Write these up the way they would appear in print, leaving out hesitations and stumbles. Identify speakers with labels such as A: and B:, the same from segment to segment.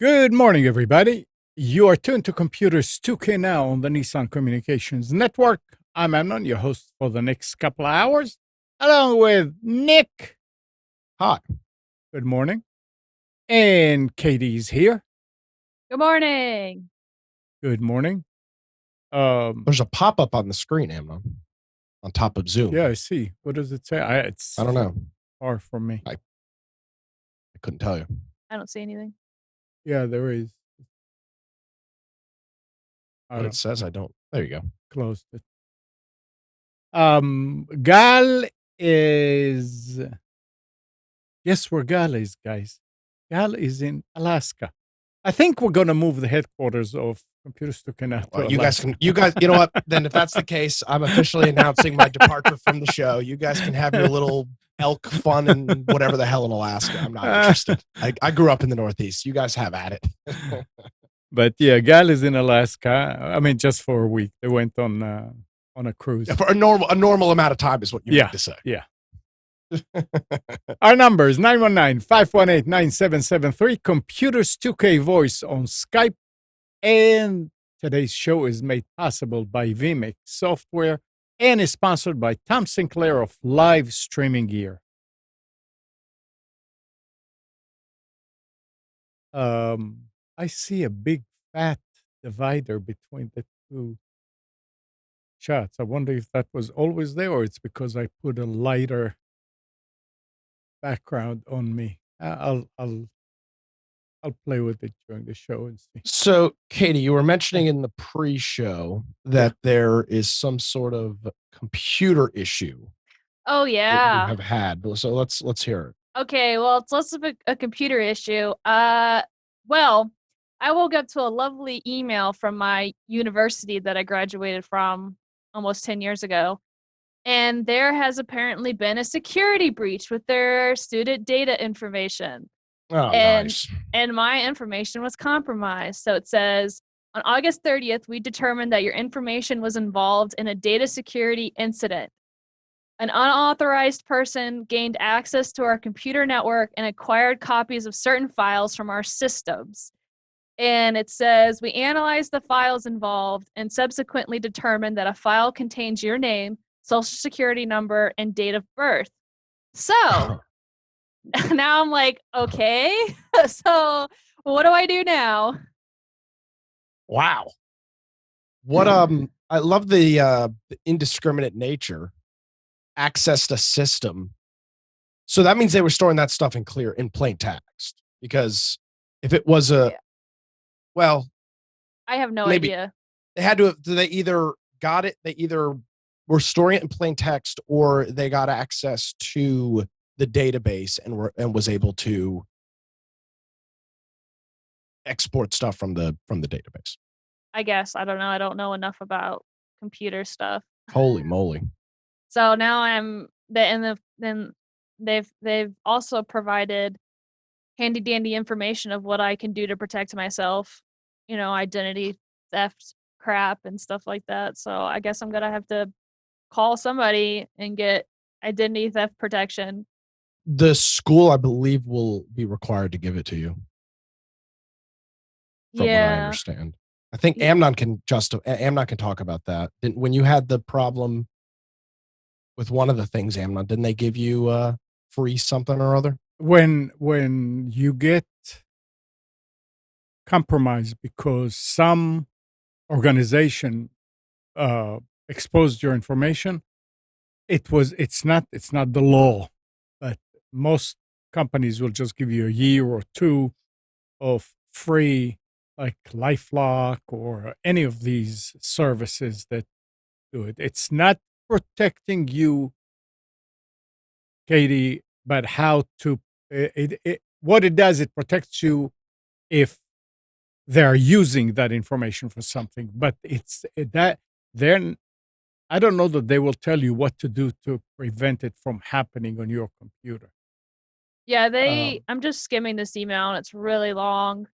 A: Good morning, everybody. You are tuned to Computers 2K now on the Nissan Communications Network. I'm Amnon, your host for the next couple of hours, along with Nick.
B: Hi.
A: Good morning. And Katie's here.
C: Good morning.
A: Good morning.
B: There's a pop-up on the screen, Amnon, on top of Zoom.
A: Yeah, I see. What does it say?
B: I don't know.
A: Far from me.
B: I couldn't tell you.
C: I don't see anything.
A: Yeah, there is.
B: But it says I don't. There you go.
A: Closed it. Gal is. Guess where Gal is, guys? Gal is in Alaska. I think we're going to move the headquarters of Computers 2K now.
B: Well, you guys, you know what? Then if that's the case, I'm officially announcing my departure from the show. You guys can have your little elk fun and whatever the hell in Alaska. I'm not interested. I grew up in the Northeast. You guys have at it.
A: But yeah, Gal is in Alaska. I mean, just for a week. They went on a cruise.
B: Yeah, for a normal amount of time is what you meant to say.
A: Yeah. Our number is 919-518-9773. Computers 2K Voice on Skype. And today's show is made possible by vMix Software and is sponsored by Tom Sinclair of Live Streaming Gear. I see a big fat divider between the two shots. I wonder if that was always there or it's because I put a lighter background on me. I'll play with it during the show and see.
B: So, Katie, you were mentioning in the pre-show that there is some sort of computer issue.
C: Oh yeah,
B: that you have had. So let's hear it.
C: Okay, well, it's less of a computer issue. Well, I woke up to a lovely email from my university that I graduated from almost 10 years ago. And there has apparently been a security breach with their student data information.
B: Oh, nice.
C: And my information was compromised. So it says, on August 30th, we determined that your information was involved in a data security incident. An unauthorized person gained access to our computer network and acquired copies of certain files from our systems. And it says, we analyzed the files involved and subsequently determined that a file contains your name, social security number, and date of birth. So now I'm like, okay, so what do I do now?
B: Wow. What I love the indiscriminate nature. Accessed a system. So that means they were storing that stuff in plain text. Because if it was well,
C: I have no idea.
B: They had to have, they either got it, they either were storing it in plain text or they got access to the database and was able to export stuff from the database.
C: I guess. I don't know. I don't know enough about computer stuff.
B: Holy moly.
C: So now then they've also provided handy dandy information of what I can do to protect myself, identity theft crap and stuff like that. So I guess I'm going to have to call somebody and get identity theft protection.
B: The school, I believe, will be required to give it to you. From what I understand. I think Amnon can talk about that. When you had the problem with one of the things, Amnon, didn't they give you free something or other?
A: When you get compromised because some organization exposed your information, it's not the law, but most companies will just give you a year or two of free, like LifeLock or any of these services that do it. It's not protecting you, Katie, but how to what it does, it protects you if they're using that information for something. But it's that then I don't know that they will tell you what to do to prevent it from happening on your computer.
C: Yeah, I'm just skimming this email and it's really long.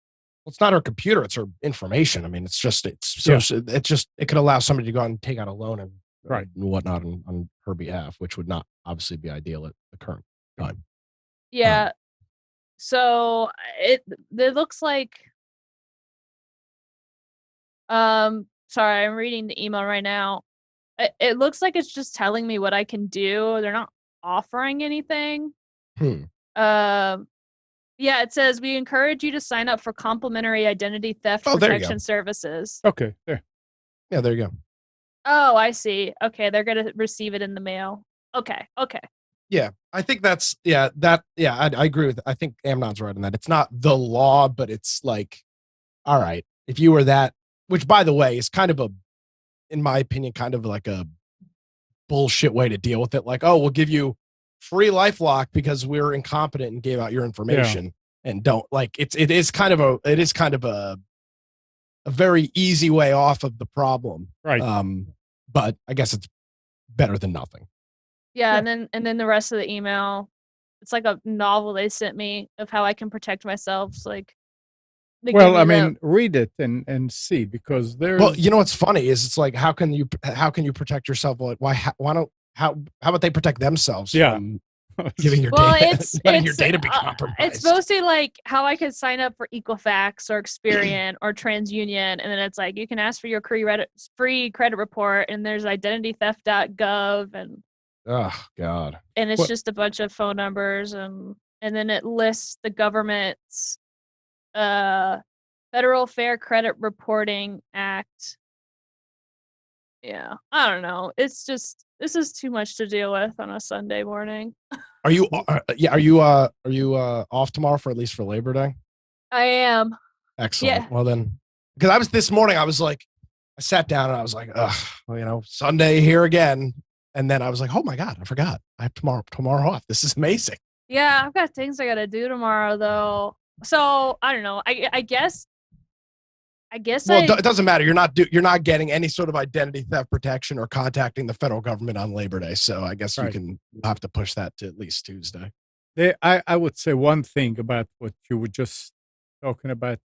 B: Well, it's not her computer; it's her information. I mean, it's it could allow somebody to go out and take out a loan and
A: Right.
B: and whatnot on her behalf, which would not obviously be ideal at the current time.
C: Yeah. So it looks like sorry, I'm reading the email right now. It looks like it's just telling me what I can do. They're not offering anything. Yeah, it says we encourage you to sign up for complimentary identity theft
B: Oh, there you go.
C: protection services.
A: Okay, there.
B: Yeah, there you go.
C: Oh, I see. Okay, they're gonna receive it in the mail. Okay.
B: Yeah, I think that's I agree with. I think Amnon's right on that. It's not the law, but it's like, all right, if you were that, which by the way is kind of in my opinion, kind of like a bullshit way to deal with it. Like, oh, we'll give you free LifeLock because we're incompetent and gave out your information, and don't like it is kind of a very easy way off of the problem.
A: Right.
B: But I guess it's better than nothing.
C: Yeah, and then the rest of the email, it's like a novel they sent me of how I can protect myself. It's like,
A: well, I mean, read it and see, because there's.
B: Well, you know what's funny is it's like how can you protect yourself? How about they protect themselves from giving your data, letting your data be compromised?
C: It's mostly like how I could sign up for Equifax or Experian or TransUnion, and then it's like you can ask for your free credit report, and there's identitytheft.gov, and
B: oh god,
C: and it's just a bunch of phone numbers, and then it lists the government's Federal Fair Credit Reporting Act. Yeah, I don't know. It's just this is too much to deal with on a Sunday morning.
B: Are you off tomorrow for at least for Labor Day?
C: I am.
B: Excellent.
C: Yeah.
B: Well then, because this morning I was like, I sat down and I was like, ugh, Sunday here again. And then I was like, oh my God, I forgot. I have tomorrow off. This is amazing.
C: Yeah, I've got things I gotta do tomorrow though. So I don't know. I guess.
B: Well, it doesn't matter. You're not getting any sort of identity theft protection or contacting the federal government on Labor Day. So I guess you'll have to push that to at least Tuesday.
A: I would say one thing about what you were just talking about,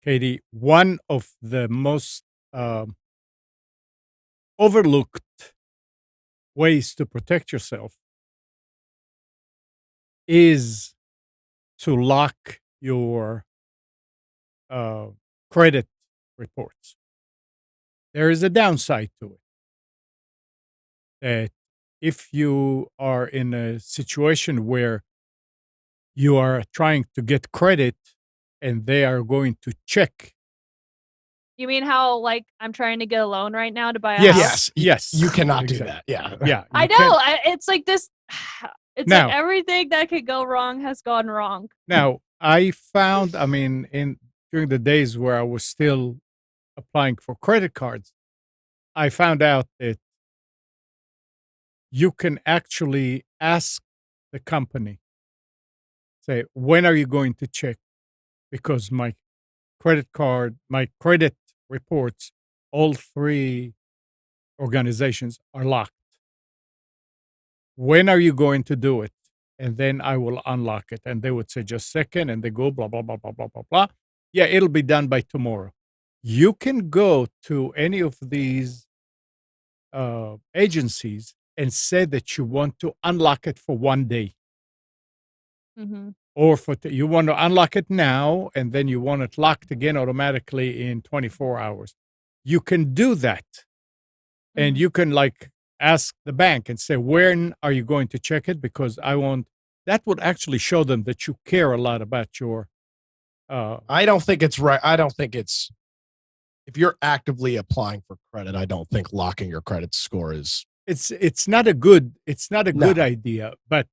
A: Katie. One of the most overlooked ways to protect yourself is to lock your credit reports. There is a downside to it. That if you are in a situation where you are trying to get credit and they are going to check.
C: You mean how like I'm trying to get a loan right now to buy a
A: Yes,
C: house?
A: yes.
B: You cannot do that. Yeah.
A: Yeah.
C: I know. It's like this. It's
A: Now-
C: like everything that could go wrong has gone wrong.
A: Now, I found, during the days where I was still applying for credit cards, I found out that you can actually ask the company, say, when are you going to check? Because my credit reports, all three organizations are locked. When are you going to do it? And then I will unlock it. And they would say, just a second. And they go, blah, blah, blah, blah, blah, blah, blah. Yeah, it'll be done by tomorrow. You can go to any of these agencies and say that you want to unlock it for 1 day.
C: Mm-hmm.
A: Or you want to unlock it now, and then you want it locked again automatically in 24 hours. You can do that. Mm-hmm. And you can ask the bank and say, when are you going to check it? Because that would actually show them that you care a lot about your.
B: I don't think it's right. I don't think it's, if you're actively applying for credit, I don't think locking your credit score is.
A: It's not a good idea, but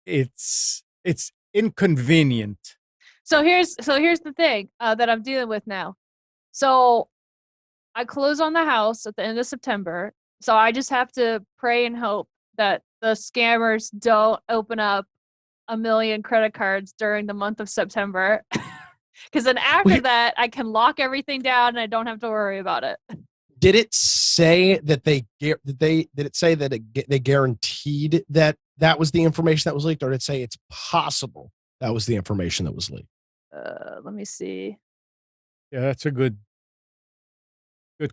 A: it's inconvenient.
C: So here's the thing that I'm dealing with now. So I close on the house at the end of September. So I just have to pray and hope that the scammers don't open up a million credit cards during the month of September. Because then after that, I can lock everything down and I don't have to worry about it.
B: Did it say that they guaranteed that was the information that was leaked, or did it say it's possible that was the information that was leaked?
C: Let me see.
A: Yeah, that's a good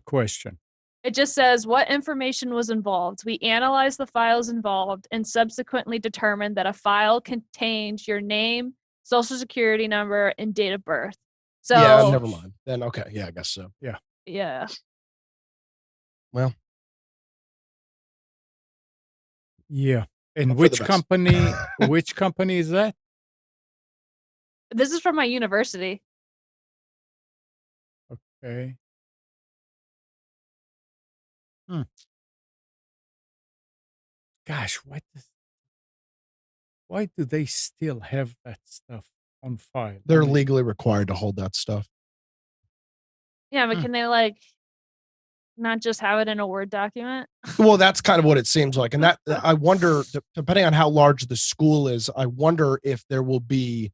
A: question.
C: It just says what information was involved. We analyzed the files involved and subsequently determined that a file contained your name, social security number, and date of birth. So
B: yeah, never mind. Then okay, yeah, I guess so.
A: Yeah.
C: Yeah.
B: Well.
A: Yeah. And which company? Which company is that?
C: This is from my university.
A: Okay. Gosh, why do they still have that stuff on file?
B: They're legally required to hold that stuff.
C: Yeah, but can they like not just have it in a Word document?
B: Well, that's kind of what it seems like. And that I wonder, depending on how large the school is, I wonder if there will be,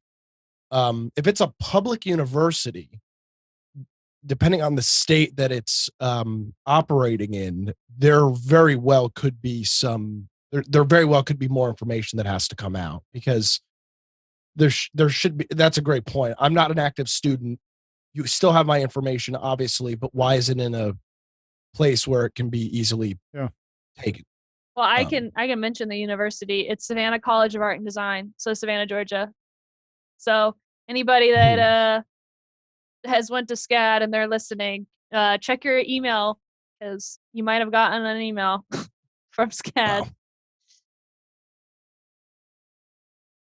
B: if it's a public university, depending on the state that it's operating in, there very well could be more information that has to come out, because there should be. That's a great point. I'm not an active student. You still have my information, obviously, but why is it in a place where it can be easily taken?
C: Well, I can mention the university. It's Savannah College of Art and Design, so Savannah, Georgia. So anybody that has went to SCAD and they're listening, check your email, because you might have gotten an email from SCAD. Wow.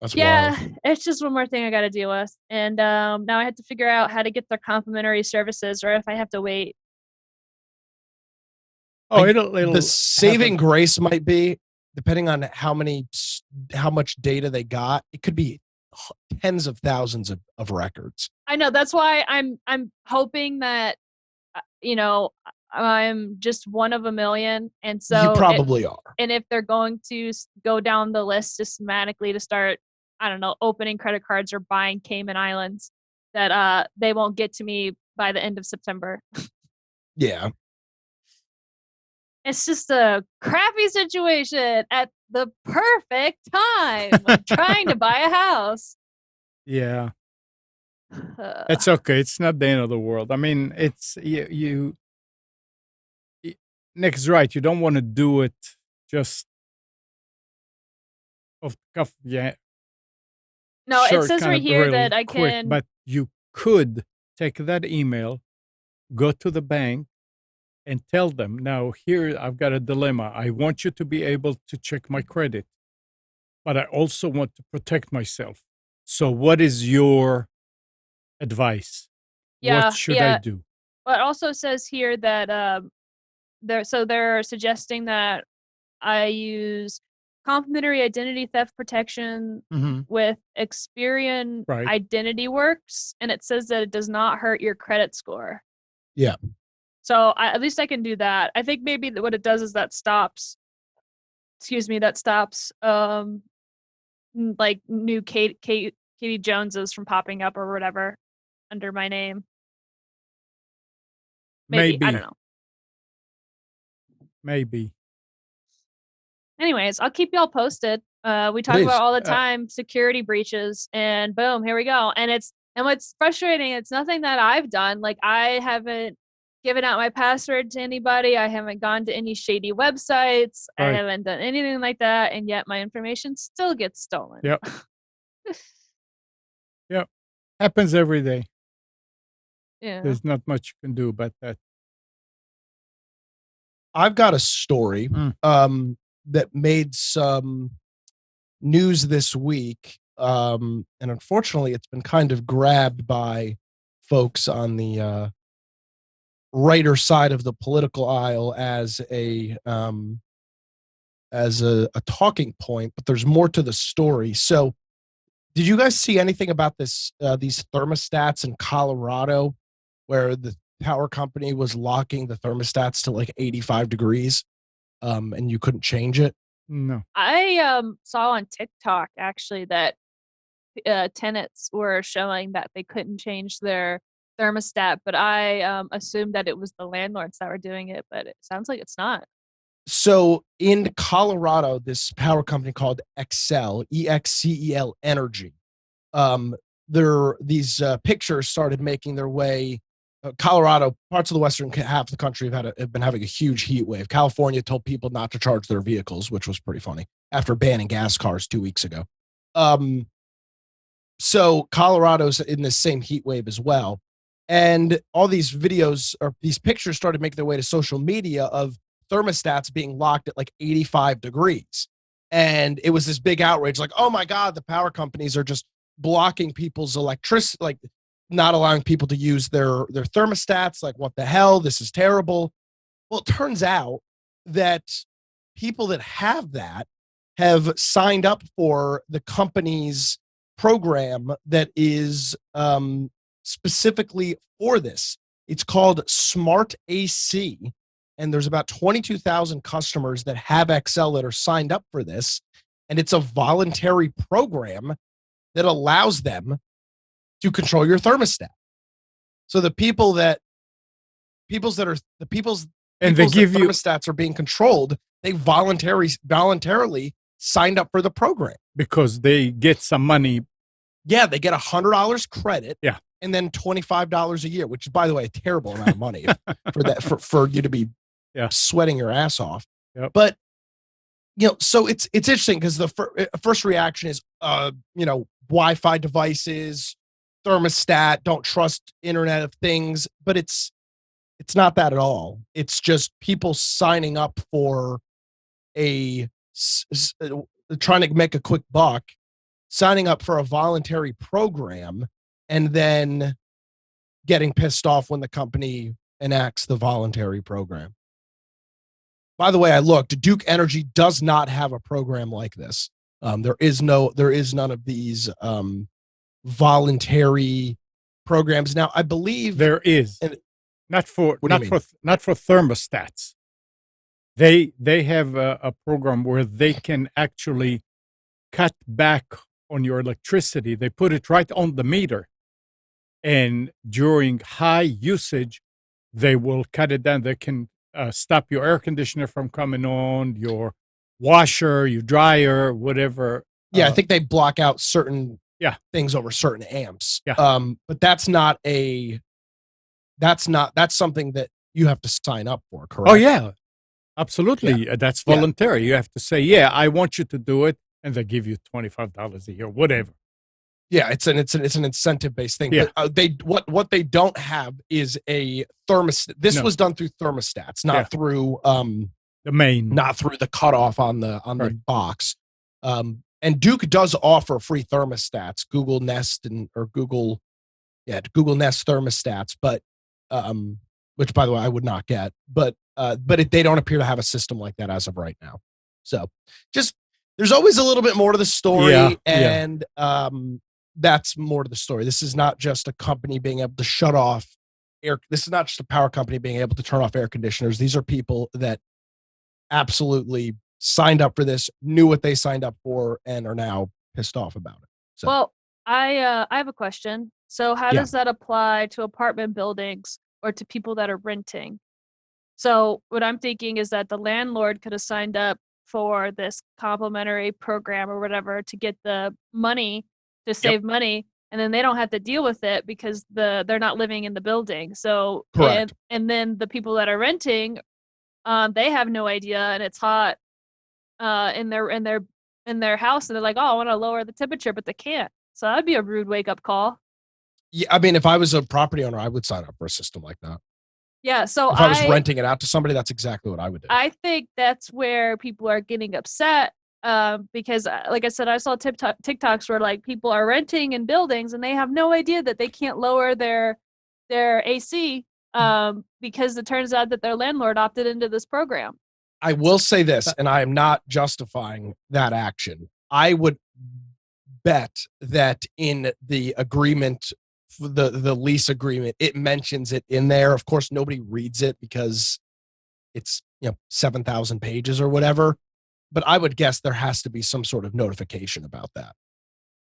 B: That's wild.
C: It's just one more thing I got to deal with, and now I have to figure out how to get their complimentary services, or if I have to wait.
A: Oh,
B: the saving grace might be, depending on how much data they got, it could be tens of thousands of records.
C: I know. That's why I'm hoping that, I'm just one of a million. And so
B: you probably are.
C: And if they're going to go down the list systematically to start, I don't know, opening credit cards or buying Cayman Islands, that they won't get to me by the end of September.
B: Yeah.
C: It's just a crappy situation at the perfect time. I'm trying to buy a house.
A: Yeah. It's okay. It's not the end of the world. I mean, it's Nick's right. You don't want to do it just off the cuff. Yeah.
C: No, it says right here that I
A: can. But you could take that email, go to the bank, and tell them, now here I've got a dilemma. I want you to be able to check my credit, but I also want to protect myself. So what is your advice?
C: Yeah,
A: what should I do?
C: Well, it also says here that they're suggesting that I use complimentary identity theft protection with Experian Identity Works, and it says that it does not hurt your credit score.
B: Yeah.
C: So at least I can do that. I think maybe what it does is that stops like new Katie Joneses from popping up or whatever under my name. Maybe. I don't know.
A: Maybe.
C: Anyways, I'll keep y'all posted. We talk about all the time security breaches, and boom, here we go. And what's frustrating, it's nothing that I've done. Like, I haven't given out my password to anybody. I haven't gone to any shady websites. Right. I haven't done anything like that, and yet my information still gets stolen.
A: Yep. Yep. Happens every day.
C: Yeah.
A: There's not much you can do about that.
B: I've got a story that made some news this week. And unfortunately, it's been kind of grabbed by folks on the righter side of the political aisle as a as a talking point, but there's more to the story. So, did you guys see anything about this? These thermostats in Colorado, where the power company was locking the thermostats to like 85 degrees, and you couldn't change it.
A: No.
C: I saw on TikTok actually that tenants were showing that they couldn't change their thermostat, but I assumed that it was the landlords that were doing it, but it sounds like it's not.
B: So in Colorado, this power company called Excel, EXCEL Energy, these pictures started making their way. Colorado, parts of the western half of the country have been having a huge heat wave. California told people not to charge their vehicles, which was pretty funny after banning gas cars 2 weeks ago. So Colorado's in the same heat wave as well, and all these videos or these pictures started making their way to social media of thermostats being locked at like 85 degrees. And it was this big outrage, like, oh my God, the power companies are just blocking people's electricity, like not allowing people to use their thermostats. Like, what the hell? This is terrible. Well, it turns out that people that have that have signed up for the company's program that is specifically for this. It's called Smart AC. And there's about 22,000 customers that have Excel that are signed up for this. And it's a voluntary program that allows them to control your thermostat. So the people's thermostats are being controlled, they voluntarily signed up for the program.
A: Because they get some money.
B: Yeah, they get $100 credit.
A: Yeah.
B: And then $25 a year, which is, by the way, a terrible amount of money for you to be sweating your ass off.
A: Yep.
B: But so it's interesting because the first reaction is Wi-Fi devices, thermostat, don't trust Internet of Things, but it's not that at all. It's just people signing up for trying to make a quick buck, signing up for a voluntary program, and then getting pissed off when the company enacts the voluntary program. By the way, I looked. Duke Energy does not have a program like this. There is none of these voluntary programs. Now, I believe
A: there is not for thermostats. They have a program where they can actually cut back on your electricity. They put it right on the meter, and during high usage, they will cut it down. They can stop your air conditioner from coming on, your washer, your dryer, whatever.
B: Yeah, I think they block out certain things over certain amps.
A: Yeah.
B: But that's something that you have to sign up for, correct?
A: Oh yeah, absolutely.
B: Yeah.
A: That's voluntary. Yeah. You have to say, yeah, I want you to do it, and they give you $25 a year, whatever.
B: Yeah, it's an incentive-based thing.
A: Yeah.
B: But what they don't have is a thermostat. This was done through thermostats, not through
A: the main,
B: not through the cutoff on the box. And Duke does offer free thermostats, Google Nest Google Nest thermostats, but which, by the way, I would not get. But they don't appear to have a system like that as of right now. So just there's always a little bit more to the story, and that's more to the story. This is not just a company being able to shut off air. This is not just a power company being able to turn off air conditioners. These are people that absolutely signed up for this, knew what they signed up for, and are now pissed off about it. So.
C: Well, I have a question. So how does that apply to apartment buildings or to people that are renting? So what I'm thinking is that the landlord could have signed up for this complimentary program or whatever to get the money to save money, and then they don't have to deal with it because they're not living in the building. So and then the people that are renting, they have no idea, and it's hot in their house, and they're like, oh, I want to lower the temperature, but they can't. So that'd be a rude wake up call.
B: Yeah, I mean, if I was a property owner, I would sign up for a system like that.
C: Yeah, so
B: if I was renting it out to somebody, that's exactly what I would do.
C: I think that's where people are getting upset because, like I said, I saw TikToks where like people are renting in buildings and they have no idea that they can't lower their AC because it turns out that their landlord opted into this program.
B: I will say this, and I am not justifying that action. I would bet that in the agreement, the lease agreement, it mentions it in there. Of course, nobody reads it because it's 7,000 pages or whatever. But I would guess there has to be some sort of notification about that.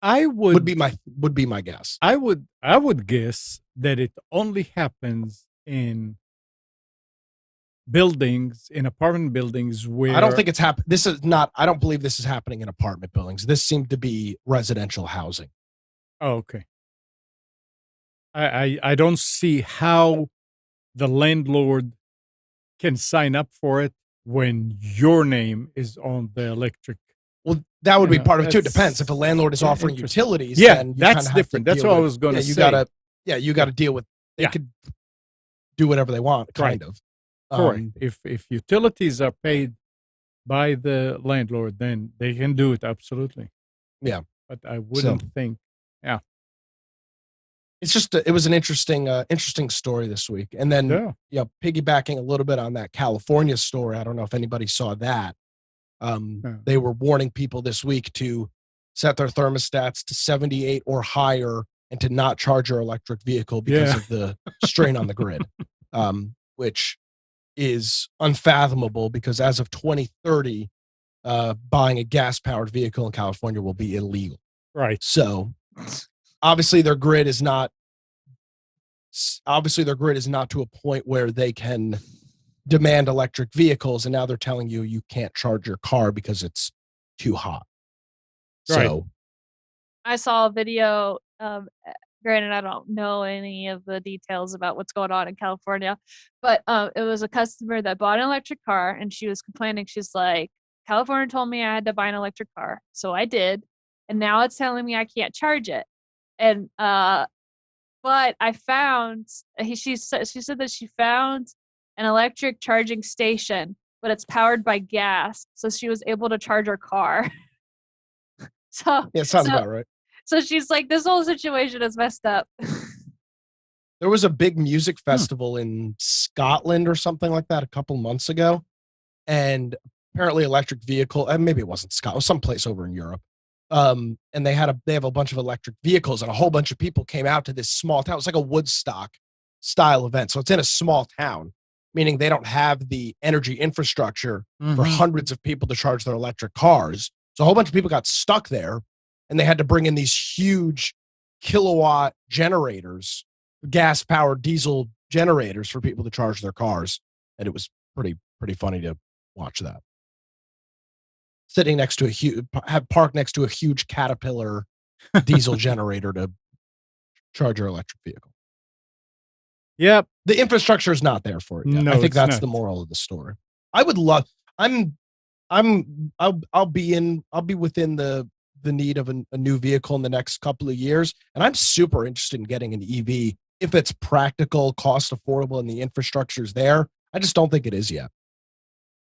A: I
B: Would be my guess.
A: I would guess that it only happens in buildings, in apartment buildings where
B: I don't think it's happening. This is not. I don't believe this is happening in apartment buildings. This seemed to be residential housing.
A: Oh, okay. I don't see how the landlord can sign up for it when your name is on the electric.
B: Well, that would be part of it too. It
A: that's
B: depends. If a landlord is offering
A: interesting.
B: utilities,
A: Yeah,
B: then you
A: that's
B: kinda have to
A: different. That's
B: deal
A: what I
B: with-
A: was going to
B: you
A: say.
B: You got to deal with. They
A: Yeah.
B: could do whatever they want, kind
A: Right.
B: of.
A: Correct. If utilities are paid by the landlord, then they can do it absolutely.
B: Yeah.
A: But I wouldn't think. Yeah.
B: It's just it was an interesting story this week. And then piggybacking a little bit on that California story, I don't know if anybody saw that. They were warning people this week to set their thermostats to 78 or higher and to not charge your electric vehicle because of the strain on the grid, which is unfathomable because as of 2030, buying a gas-powered vehicle in California will be illegal.
A: Right.
B: So obviously their grid is not to a point where they can demand electric vehicles, and now they're telling you can't charge your car because it's too hot.
A: Right.
B: So
C: I saw a video. Granted, I don't know any of the details about what's going on in California, but it was a customer that bought an electric car, and she was complaining. She's like, California told me I had to buy an electric car, so I did, and now it's telling me I can't charge it. And but I found she said that she found an electric charging station, but it's powered by gas, so she was able to charge her car. So
B: yeah, it sounds about right.
C: So she's like, this whole situation is messed up.
B: There was a big music festival in Scotland or something like that a couple months ago, and apparently electric vehicle, and maybe it wasn't Scotland, it was someplace over in Europe. And they have a bunch of electric vehicles, and a whole bunch of people came out to this small town. It's like a Woodstock style event. So it's in a small town, meaning they don't have the energy infrastructure for hundreds of people to charge their electric cars. So a whole bunch of people got stuck there, and they had to bring in these huge kilowatt generators, gas powered diesel generators for people to charge their cars. And it was pretty funny to watch that. Sitting next to parked next to a huge Caterpillar diesel generator to charge your electric vehicle.
A: Yep.
B: The infrastructure is not there for it yet.
A: No,
B: I think
A: it's
B: that's
A: not.
B: the moral of the story. I would love, I'll be within the need of a new vehicle in the next couple of years. And I'm super interested in getting an EV if it's practical, cost affordable, and the infrastructure is there. I just don't think it is yet.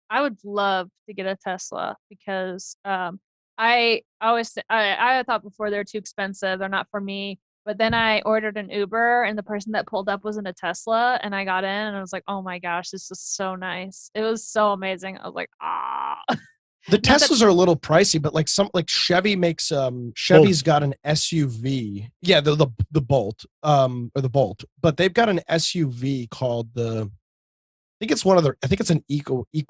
C: I would love to get a Tesla because I thought before they're too expensive. They're not for me. But then I ordered an Uber, and the person that pulled up was in a Tesla, and I got in, and I was like, oh my gosh, this is so nice. It was so amazing. I was like, ah.
B: The Teslas are a little pricey, but like Chevy makes Chevy's got an SUV. Yeah, the Bolt or the Bolt, but they've got an SUV called the I think it's an the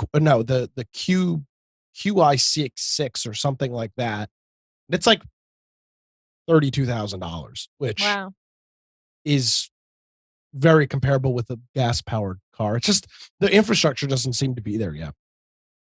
B: QI66 or something like that. And it's like $32,000, which is very comparable with a gas powered car. It's just the infrastructure doesn't seem to be there yet.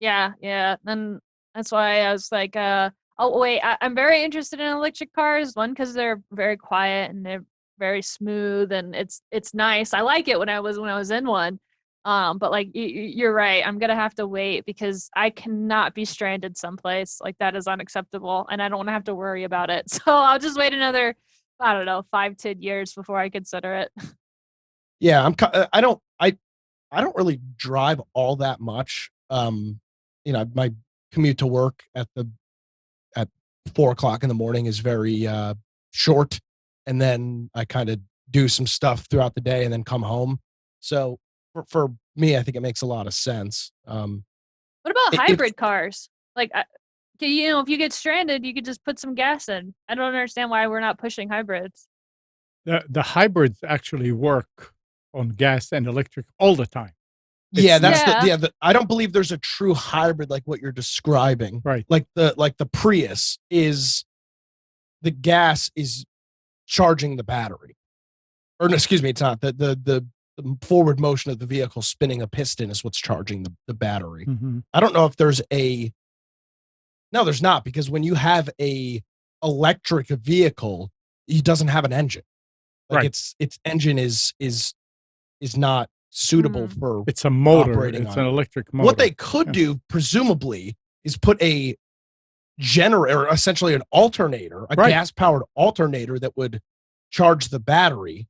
C: Yeah. And that's why I was like, oh wait, I'm very interested in electric cars. One, because they're very quiet and they're very smooth, and it's nice. I like it when I was in one. But like you're right, I'm gonna have to wait because I cannot be stranded someplace. Like that is unacceptable, and I don't want to have to worry about it. So I'll just wait another, I don't know, 5-10 years before I consider it.
B: Yeah, I don't really drive all that much. My commute to work at 4:00 in the morning is very short, and then I kind of do some stuff throughout the day and then come home. So for me, I think it makes a lot of sense.
C: What about
B: If-
C: hybrid cars? Like, if you get stranded, you could just put some gas in. I don't understand why we're not pushing hybrids.
A: The hybrids actually work on gas and electric all the time.
B: Yeah,
A: It's
B: that's
C: not-
B: I don't believe there's a true hybrid like what you're describing.
A: Right.
B: Like the Prius is the gas is charging the battery. Or no, excuse me, it's not. The forward motion of the vehicle spinning a piston is what's charging the battery.
A: Mhm.
B: I don't know if there's no, there's not, because when you have a electric vehicle, it doesn't have an engine. Like
A: Right.
B: its engine is not suitable for
A: It's a motor.
B: operating
A: It's
B: on
A: an
B: it.
A: electric motor.
B: What they could
A: Yeah.
B: do, presumably, is put a generator, essentially an alternator, a
A: Right.
B: gas-powered alternator that would charge the battery.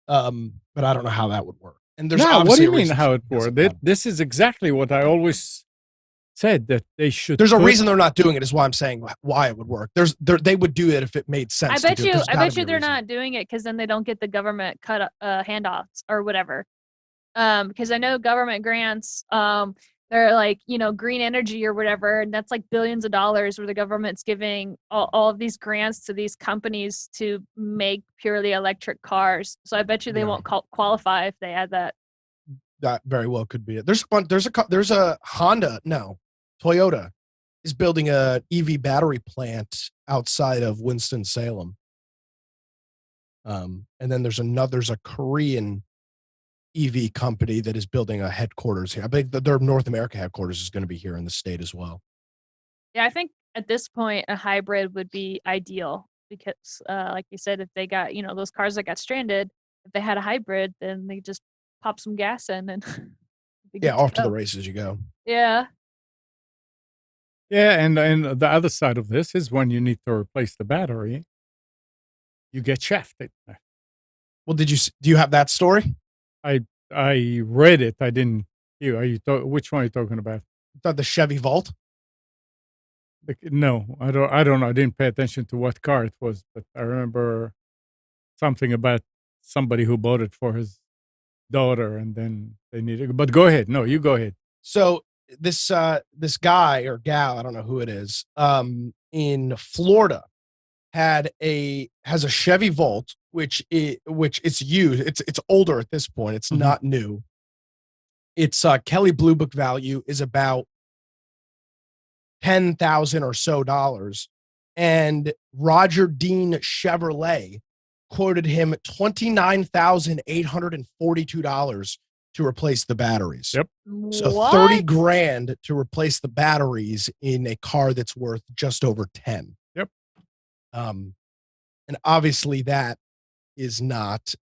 B: But I don't know how that would work. And there's
A: No, what do
B: obviously
A: you
B: a
A: mean
B: reason
A: how
B: it
A: it
B: doesn't
A: works?
B: matter.
A: This is exactly what I always said, that they should.
B: There's a
A: put-
B: reason they're not doing it, is why I'm saying why it would work. They would do it if it made sense.
C: I
B: to
C: bet
B: do it.
C: you.
B: There's
C: I
B: gotta
C: bet
B: be
C: you
B: a
C: they're
B: reason.
C: not doing it because then they don't get the government handouts or whatever. Because I know government grants. They're like green energy or whatever, and that's like billions of dollars where the government's giving all of these grants to these companies to make purely electric cars. So I bet you they
B: Yeah.
C: won't qualify if they add that.
B: That very well could be it. There's a Honda, no, Toyota is building a EV battery plant outside of Winston-Salem. And then there's a Korean EV company that is building a headquarters here. I think that their North America headquarters is going to be here in the state as well.
C: Yeah, I think at this point a hybrid would be ideal because, like you said, if they got those cars that got stranded, if they had a hybrid, then they just pop some gas in and be good
B: Yeah, off to the
C: go.
B: races you go.
C: Yeah.
A: Yeah, and the other side of this is when you need to replace the battery, you get shafted.
B: Well, do you have that story?
A: I read it. I didn't hear. Which one are you talking about?
B: The Chevy Volt?
A: No, I don't know. I didn't pay attention to what car it was, but I remember something about somebody who bought it for his daughter, and then they needed. But go ahead. No, you go ahead.
B: So this guy or gal, I don't know who it is, in Florida has a Chevy Volt, which it's used. It's older at this point. It's
A: Mhm.
B: not new. Its Kelly Blue Book value is about $10,000 or so dollars, and Roger Dean Chevrolet quoted him $29,842 to replace the batteries.
A: Yep.
B: So
C: What?
B: 30 grand to replace the batteries in a car that's worth just over 10.
A: Yep.
B: And obviously that is not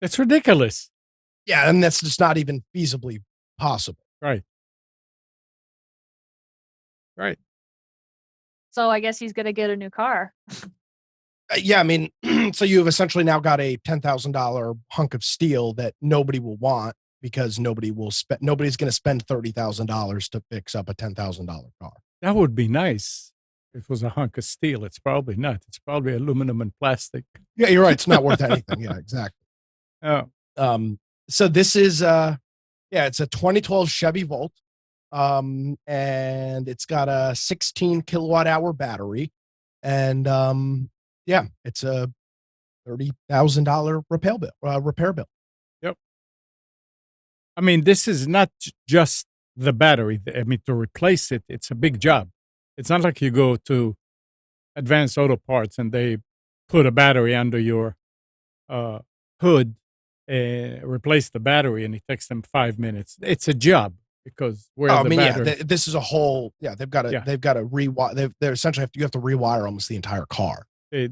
A: It's ridiculous.
B: yeah, and that's just not even feasibly possible.
A: Right. Right.
C: So I guess he's gonna get a new car.
B: Yeah, I mean, so you've essentially now got a $10,000 hunk of steel that nobody will want because nobody's going to spend $30,000 to fix up a $10,000 car.
A: That would be nice. If it was a hunk of steel. It's probably not. It's probably aluminum and plastic.
B: Yeah, you're right. It's not worth anything. Yeah, exactly.
A: Oh,
B: So this is it's a 2012 Chevy Volt. And it's got a 16 kilowatt hour battery, and it's a $30,000 repair bill.
A: yep. I mean, this is not just the battery. I mean, to replace it, it's a big job. It's not like you go to Advanced Auto Parts and they put a battery under your hood and replace the battery, and it takes them 5 minutes. It's a job because
B: This is a whole. Yeah, they've got to rewire. They're essentially you have to rewire almost the entire car.
A: They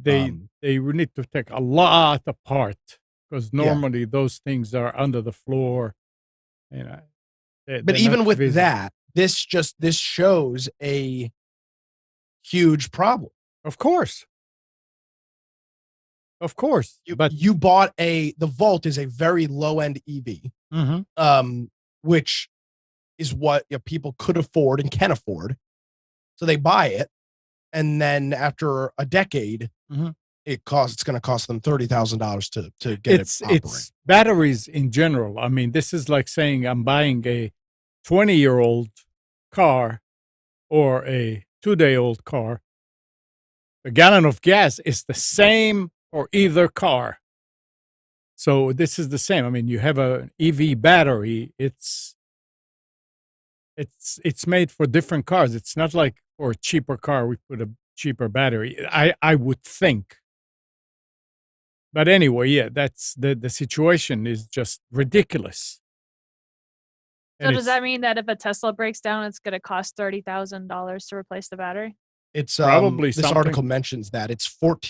A: need to take a lot apart because normally those things are under the floor.
B: But even with that, this shows a huge problem.
A: of course,
B: You bought the Volt is a very low end EV,
A: Mhm.
B: which is what people could afford and can afford. So they buy it, and then after a decade,
A: Mhm.
B: it's going to cost them $30,000 to get it operating.
A: It's batteries in general. I mean, this is like saying I'm buying a 20-year-old car or a 2-day-old car, the gallon of gas is the same for either car. So this is the same. I mean, you have an EV battery. It's made for different cars. It's not like for a cheaper car we put a cheaper battery. I would think. But anyway, yeah, that's the situation is just ridiculous.
C: So does that mean that if a Tesla breaks down, it's going to cost $30,000 to replace the battery?
B: It's
A: probably
B: this
A: something.
B: article mentions that it's about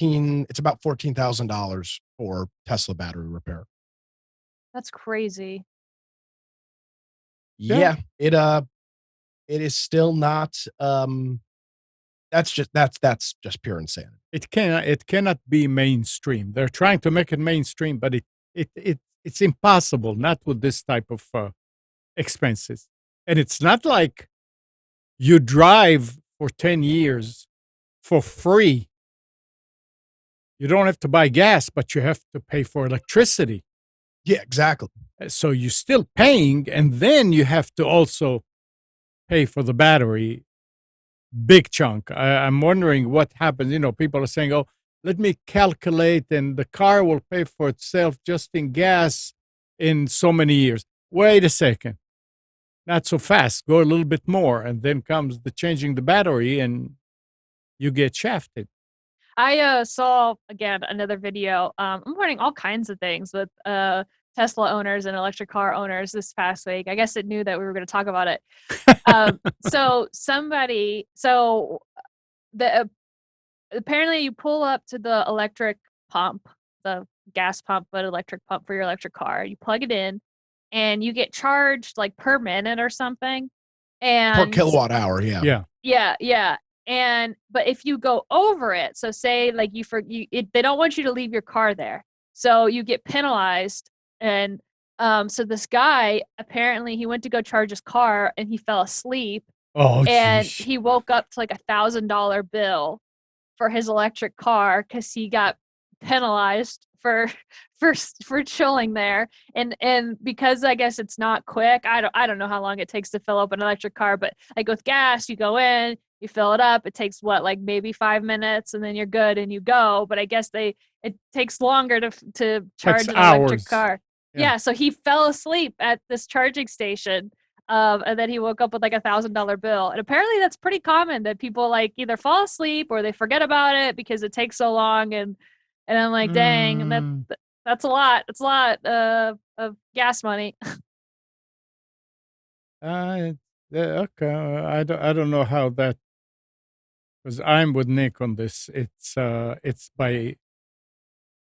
B: $14,000 for Tesla battery repair.
C: That's crazy.
B: Yeah, it is still not that's just pure insanity.
A: It cannot be mainstream. They're trying to make it mainstream, but it's impossible not with this type of expenses. And it's not like you drive for 10 years for free. You don't have to buy gas, but you have to pay for electricity.
B: Yeah, exactly.
A: So you're still paying, and then you have to also pay for the battery. Big chunk. I'm wondering what happens. You know, people are saying, oh, let me calculate, and the car will pay for itself just in gas in so many years. Wait a second. Not so fast. Go a little bit more, and then comes the changing the battery, and you get shafted.
C: I saw again another video. I'm learning all kinds of things with Tesla owners and electric car owners this past week. I guess it knew that we were going to talk about it. Apparently you pull up to the electric pump, the gas pump, but electric pump for your electric car. You plug it in, and you get charged like per minute or something.
B: Per kilowatt hour, yeah.
C: Yeah. But if you go over it, so say like they don't want you to leave your car there, so you get penalized. And so this guy, apparently he went to go charge his car and he fell asleep.
A: Oh,
C: and
A: geez.
C: he woke up to like $1,000 bill for his electric car because he got penalized for chilling there. And because I guess it's not quick, I don't know how long it takes to fill up an electric car, but like with gas, you go in, you fill it up, it takes like maybe 5 minutes, and then you're good and you go. But I guess it takes longer to charge an electric car. Yeah, so he fell asleep at this charging station. And then he woke up with like $1,000 bill. And apparently that's pretty common that people like either fall asleep or they forget about it because it takes so long. And I'm like, dang, that's a lot. It's a lot of gas money.
A: Okay. I don't know how that, because I'm with Nick on this. It's by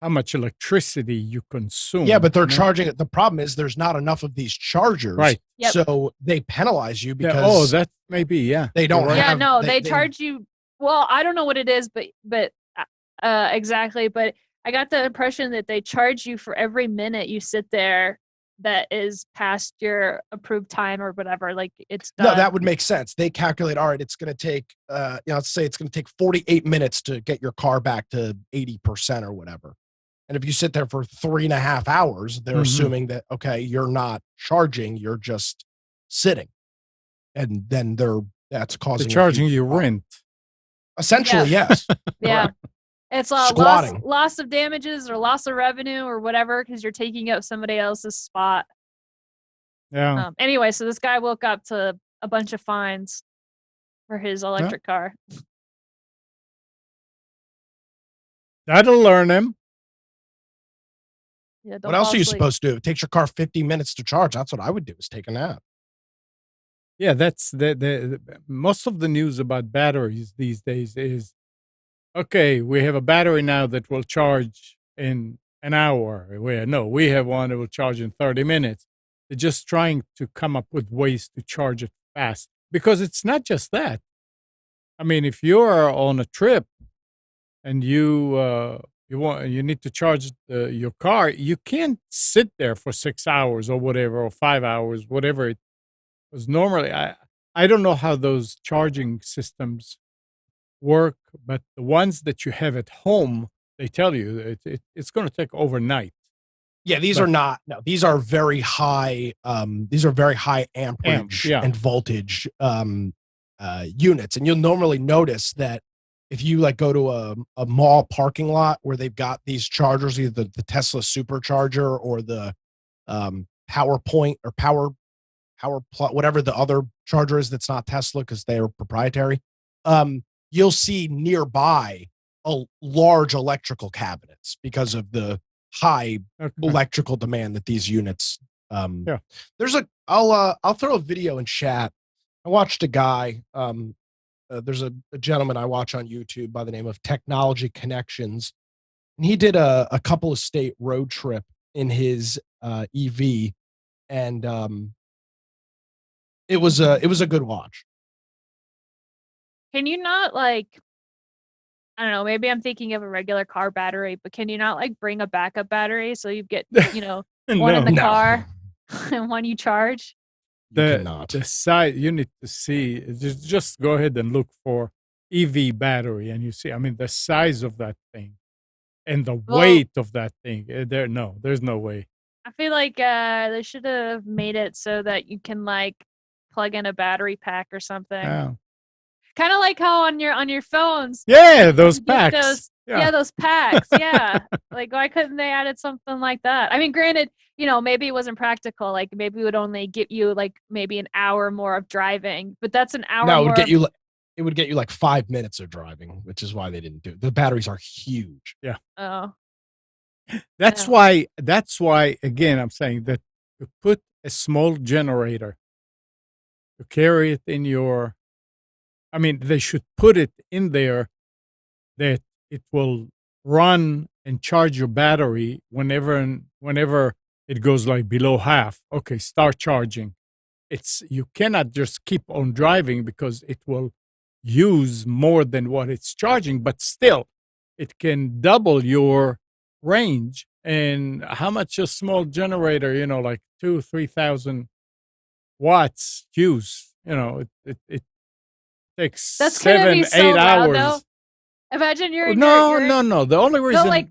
A: how much electricity you consume.
B: Yeah, but they're charging it. The problem is there's not enough of these chargers.
A: Right.
C: Yep.
B: So they penalize you because
A: oh, that may be, yeah.
B: They don't
A: Right.
B: have,
C: Yeah, no, they charge you. Well, I don't know what it is, but exactly. But I got the impression that they charge you for every minute you sit there that is past your approved time or whatever. Like it's done.
B: No, that would make sense. They calculate, all right, it's going to take, let's say it's going to take 48 minutes to get your car back to 80% or whatever. And if you sit there for 3.5 hours, they're assuming that, okay, you're not charging, you're just sitting. And then that's causing
A: charging you rent.
B: Essentially, yes.
C: Yeah. It's
B: Squatting.
C: loss of damages or loss of revenue or whatever because you're taking up somebody else's spot.
A: Yeah.
C: Anyway, so this guy woke up to a bunch of fines for his electric car.
A: That'll learn him.
C: Yeah,
B: What else are you supposed to do? It takes your car 50 minutes to charge. That's what I would do, is take a nap.
A: Yeah, that's the most of the news about batteries these days is, okay, we have a battery now that will charge in an hour. We have one that will charge in 30 minutes. They're just trying to come up with ways to charge it fast, because it's not just that. I mean, if you're on a trip and you need to charge your car, you can't sit there for 6 hours or whatever, or 5 hours, whatever it was normally. I don't know how those charging systems work, but the ones that you have at home, they tell you it's going to take overnight.
B: Yeah, these
A: But-
B: are not. No, these are very high. These are very high amperage
A: yeah.
B: and voltage units, and you'll normally notice that if you like go to a mall parking lot where they've got these chargers, either the Tesla supercharger or the PowerPoint or whatever the other charger is that's not Tesla because they are proprietary. You'll see nearby large electrical cabinets because of the high electrical demand that these units.
A: Yeah.
B: There's I'll throw a video in chat. I watched a guy. There's a gentleman I watch on YouTube by the name of Technology Connections, and he did a couple of state road trip in his EV, and it was a good watch.
C: Can you not like, I don't know, maybe I'm thinking of a regular car battery, but can you not like bring a backup battery so you get, one in the
B: No.
C: car and one you charge?
B: You cannot.
A: The size you need to see. Just go ahead and look for EV battery, and you see. I mean, the size of that thing and the weight of that thing. There's no way.
C: I feel like they should have made it so that you can like plug in a battery pack or something.
A: Yeah.
C: Kind of like how on your phones.
A: Yeah, those
C: you get
A: packs.
C: Those packs. Yeah. Like, why couldn't they added something like that? I mean, granted, maybe it wasn't practical. Like, maybe it would only get you like maybe an hour more of driving, but that's an hour.
B: No,
C: more
B: it would get you like 5 minutes of driving, which is why they didn't do it. The batteries are huge.
A: Yeah.
C: Oh.
A: That's why again I'm saying that to put a small generator to carry it in your, I mean, they should put it in there that it will run and charge your battery whenever it goes like below half. Okay, start charging. You cannot just keep on driving because it will use more than what it's charging, but still it can double your range. And how much a small generator, like 2,000-3,000 watts use, it takes
C: That's gonna be
A: 7-8
C: so loud,
A: hours.
C: though. Imagine you're in
A: No. The only reason,
C: like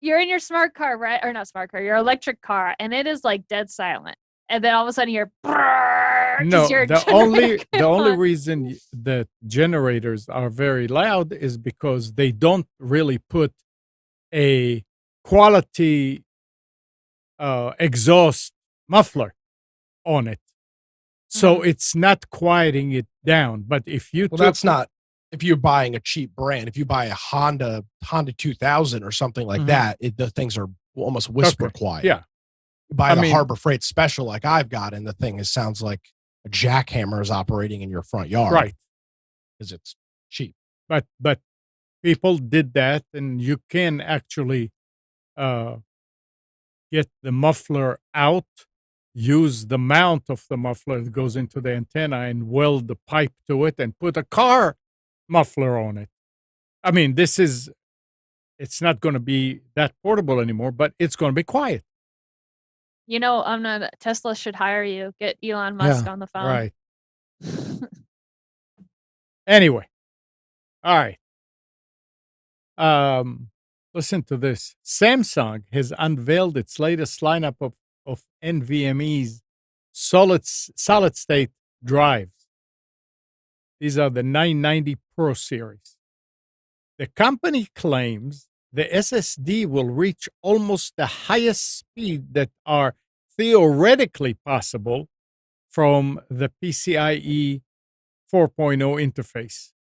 C: you're in your smart car, right? Or not smart car, your electric car, and it is like dead silent. And then all of a sudden you're
A: no, the only reason that generators are very loud is because they don't really put a quality exhaust muffler on it, so it's not quieting it down. But if you
B: that's not if you're buying a cheap brand. If you buy a Honda 2000 or something like that, the things are almost whisper quiet.
A: Yeah,
B: you buy the Harbor Freight Special like I've got, and the thing sounds like a jackhammer is operating in your front yard,
A: right?
B: Because it's cheap.
A: But people did that, and you can actually get the muffler out, use the mount of the muffler that goes into the antenna, and weld the pipe to it, and put a car muffler on it. I mean, it's not going to be that portable anymore, but it's going to be quiet.
C: Tesla should hire you. Get Elon Musk on the phone.
A: Right. Anyway. All right. Listen to this. Samsung has unveiled its latest lineup of NVMe's solid state drives. These are the 990 Pro series. The company claims the SSD will reach almost the highest speed that are theoretically possible from the PCIe 4.0 interface.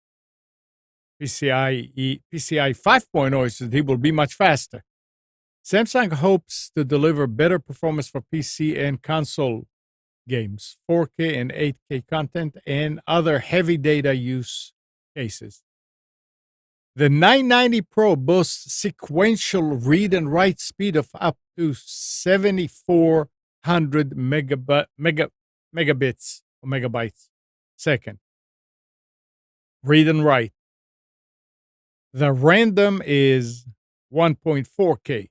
A: PCI 5.0 is that it will be much faster. Samsung hopes to deliver better performance for PC and console games, 4K and 8K content, and other heavy data use cases. The 990 Pro boasts sequential read and write speed of up to 7,400 megabits or megabytes second. Read and write. The random is 1.4K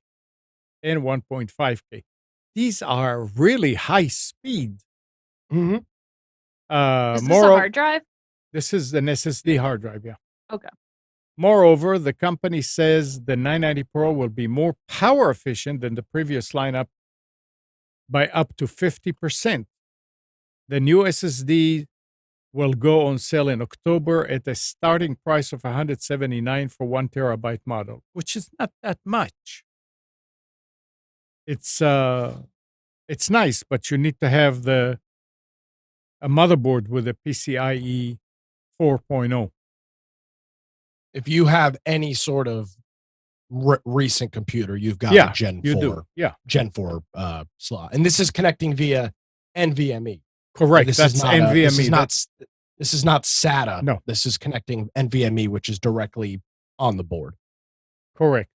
A: and 1.5K. These are really high speed.
B: Mm-hmm.
C: Is this a hard drive?
A: This is an SSD hard drive, yeah.
C: Okay.
A: Moreover, the company says the 990 Pro will be more power efficient than the previous lineup by up to 50%. The new SSD will go on sale in October at a starting price of $179 for 1 terabyte model, which is not that much. It's nice, but you need to have a motherboard with a PCIe 4.0.
B: If you have any sort of recent computer, you've got
A: Yeah,
B: a Gen
A: you
B: 4.
A: do. Yeah,
B: Gen 4 slot. And this is connecting via NVMe.
A: correct.
B: This
A: That's
B: is not
A: NVMe.
B: this is not SATA.
A: No.
B: This is connecting NVMe, which is directly on the board.
A: Correct.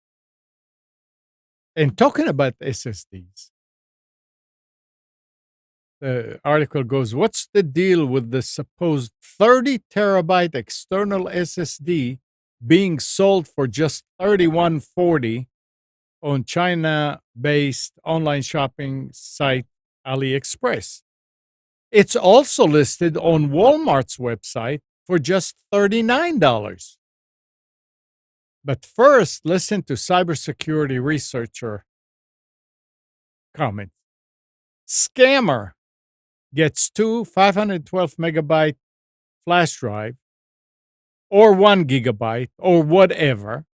A: And talking about SSDs, the article goes, what's the deal with the supposed 30 terabyte external SSD being sold for just $31.40 on China-based online shopping site AliExpress? It's also listed on Walmart's website for just $39. But first, listen to cybersecurity researcher comment. Scammer gets two 512 megabyte flash drive or 1 gigabyte or whatever.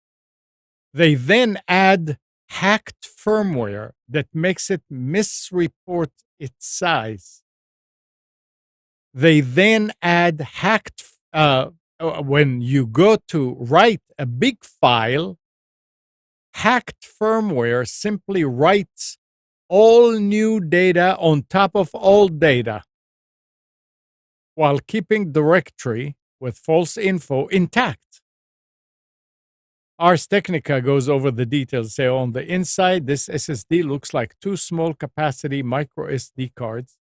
A: They then add hacked firmware that makes it misreport its size. They then add hacked, when you go to write a big file, hacked firmware simply writes all new data on top of old data while keeping directory with false info intact. Ars Technica goes over the details. Say on the inside, this SSD looks like two small capacity micro SD cards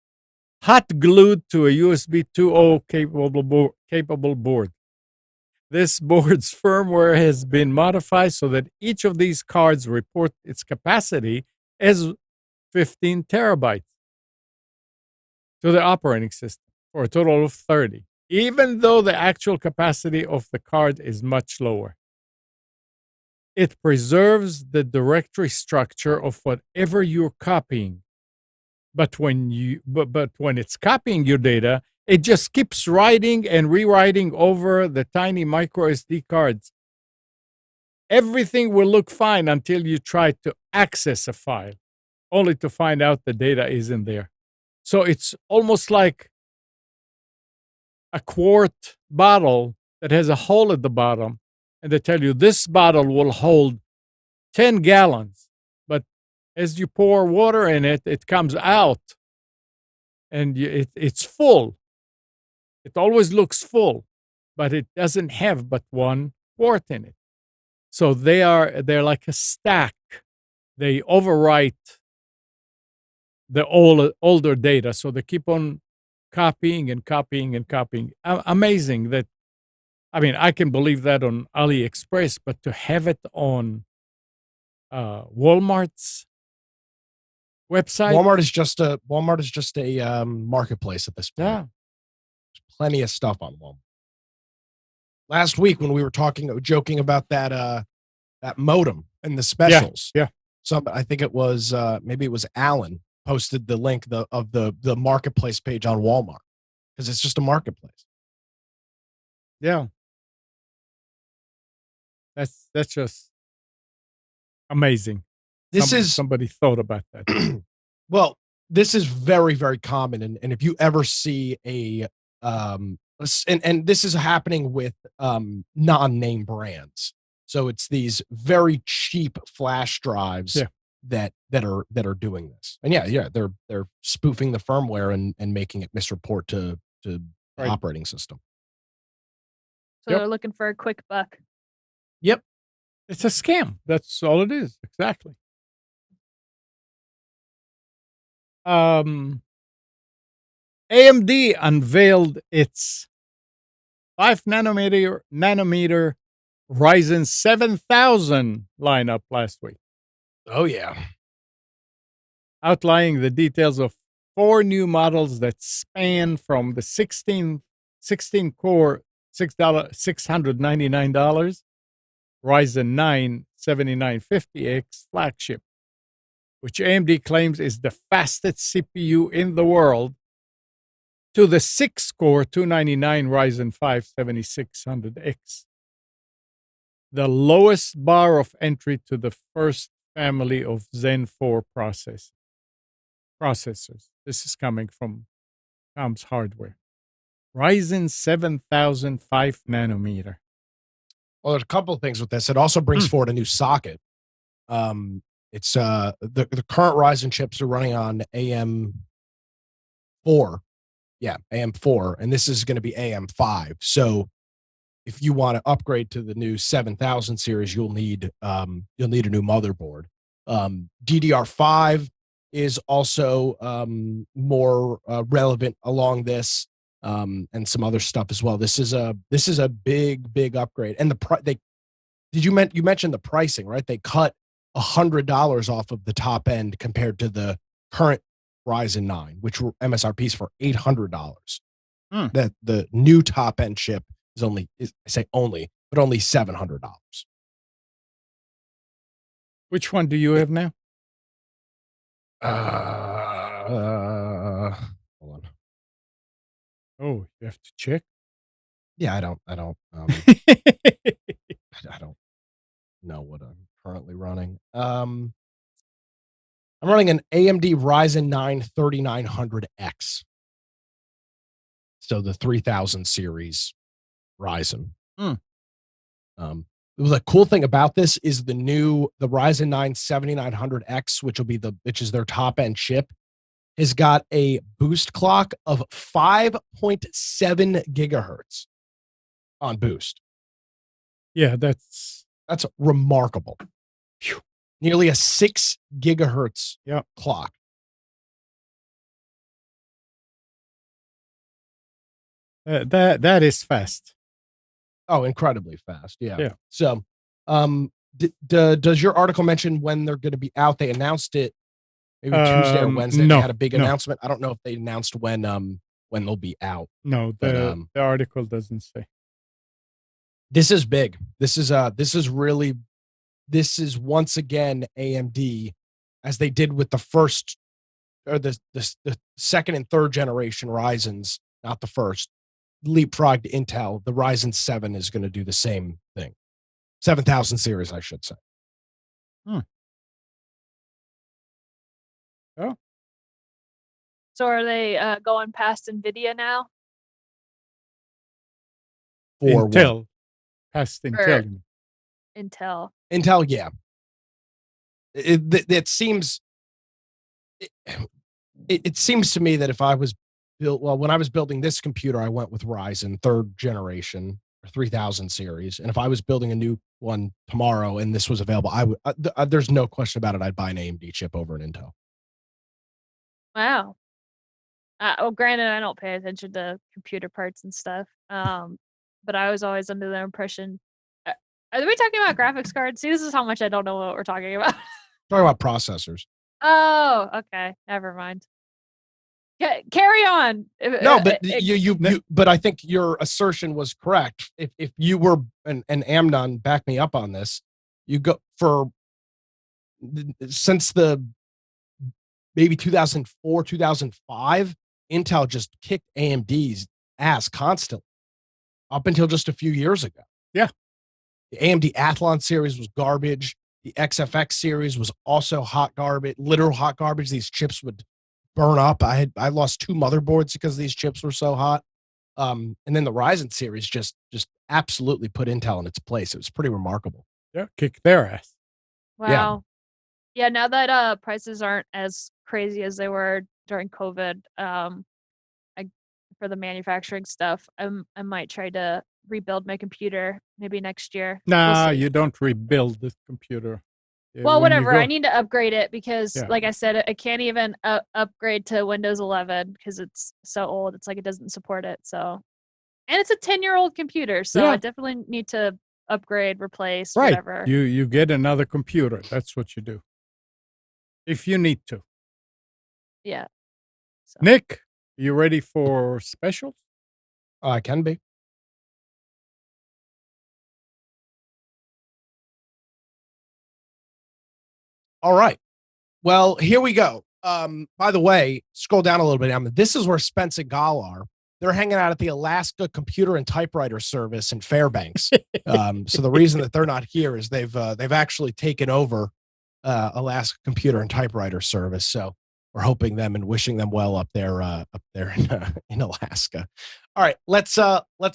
A: hot glued to a USB 2.0 capable board. This board's firmware has been modified so that each of these cards report its capacity as 15 terabytes to the operating system for a total of 30, even though the actual capacity of the card is much lower. It preserves the directory structure of whatever you're copying. But when it's copying your data, it just keeps writing and rewriting over the tiny micro SD cards. Everything will look fine until you try to access a file, only to find out the data isn't there. So it's almost like a quart bottle that has a hole at the bottom, and they tell you this bottle will hold 10 gallons. But as you pour water in it, it comes out, and it's full. It always looks full, but it doesn't have but 1 quart in it. So they're like a stack. They overwrite the older data, so they keep on copying and copying and copying. Amazing that, I mean, I can believe that on AliExpress, but to have it on Walmart's website.
B: Walmart is just a marketplace at this point.
A: Yeah.
B: There's plenty of stuff on Walmart. Last week when we were joking about that modem and the specials.
A: Yeah.
B: I think it was maybe it was Alan posted the link of the marketplace page on Walmart, because it's just a marketplace.
A: Yeah. That's just amazing. Somebody thought about that.
B: Well, this is very, very common. And if you ever see and this is happening with non-name brands. So it's these very cheap flash drives that are doing this. And they're spoofing the firmware and making it misreport to the operating system.
C: So they're looking for a quick buck.
B: Yep.
A: It's a scam. That's all it is. Exactly. AMD unveiled its 5 nanometer Ryzen 7000 lineup last week.
B: Oh, yeah.
A: Outlining the details of 4 new models that span from the 16 core $699 Ryzen 9 7950X flagship which AMD claims is the fastest CPU in the world, to the 6-core 299 Ryzen 5 7600X. The lowest bar of entry to the first family of Zen 4 processors. This is coming from Tom's Hardware. Ryzen 7000 5 nanometer.
B: Well, there's a couple of things with this. It also brings forward a new socket. It's the current Ryzen chips are running on AM4. Yeah, AM4, and this is going to be AM5. So if you want to upgrade to the new 7000 series, you'll need a new motherboard. DDR5 is also more relevant along this, and some other stuff as well. This is a big upgrade. And you mentioned the pricing, right? They cut $100 off of the top end compared to the current Ryzen 9, which were MSRPs for $800. That the new top end chip is only $700.
A: Which one do you have now?
B: Hold on.
A: Oh, you have to check.
B: Yeah, I don't know what I'm currently running. I'm running an AMD Ryzen 9 3900X. So the 3000 series Ryzen. The cool thing about this is the Ryzen 9 7900X, which is their top end chip, has got a boost clock of 5.7 gigahertz on boost.
A: Yeah, that's
B: remarkable.
A: Phew.
B: Nearly a 6 gigahertz clock.
A: That is fast.
B: Oh, incredibly fast. Yeah.
A: Yeah.
B: So, does your article mention when they're going to be out? They announced it maybe Tuesday or Wednesday.
A: No,
B: they had a big announcement. I don't know if they announced when they'll be out.
A: No, the article doesn't say.
B: This is big. This is once again AMD, as they did with the first or the second and third generation Ryzens, not the first, leapfrogged Intel. The Ryzen 7 is going to do the same thing. 7000 series, I should say.
A: Oh.
C: So are they going past NVIDIA now?
B: For
A: Intel.
B: What?
A: Past Intel.
C: Intel,
B: yeah. It seems to me that if I was when I was building this computer, I went with Ryzen 3rd generation or 3000 series, and if I was building a new one tomorrow and this was available, I would. There's no question about it. I'd buy an AMD chip over an Intel.
C: Wow. Well, granted, I don't pay attention to computer parts and stuff, but I was always under the impression. Are we talking about graphics cards? See, this is how much I don't know what we're talking about.
B: Talking about processors.
C: Oh, okay. Never mind. Carry on.
B: No, but but I think your assertion was correct. If you were, and Amnon, back me up on this, you go for since the maybe 2004, 2005, Intel just kicked AMD's ass constantly up until just a few years ago.
A: Yeah.
B: The AMD Athlon series was garbage. The XFX series was also hot garbage, literal hot garbage. These chips would burn up. I lost 2 motherboards because these chips were so hot. And then the Ryzen series just absolutely put Intel in its place. It was pretty remarkable.
A: Yeah, kick their ass.
C: Wow. Yeah, now that prices aren't as crazy as they were during COVID, for the manufacturing stuff, I might try to rebuild my computer maybe next year.
A: Nah, you don't rebuild the computer.
C: Well, whatever. I need to upgrade it because, like I said, I can't even upgrade to Windows 11 because it's so old. It's like it doesn't support it. So, and it's a 10-year-old computer, so I definitely need to upgrade, replace, whatever.
A: You get another computer. That's what you do. If you need to.
C: Yeah. So.
A: Nick, you ready for specials?
B: I can be. All right. Well, here we go. By the way, scroll down a little bit. This is where Spence and Gall are. They're hanging out at the Alaska Computer and Typewriter Service in Fairbanks. So the reason that they're not here is they've actually taken over Alaska Computer and Typewriter Service. So we're hoping them and wishing them well up there in Alaska. All right, let's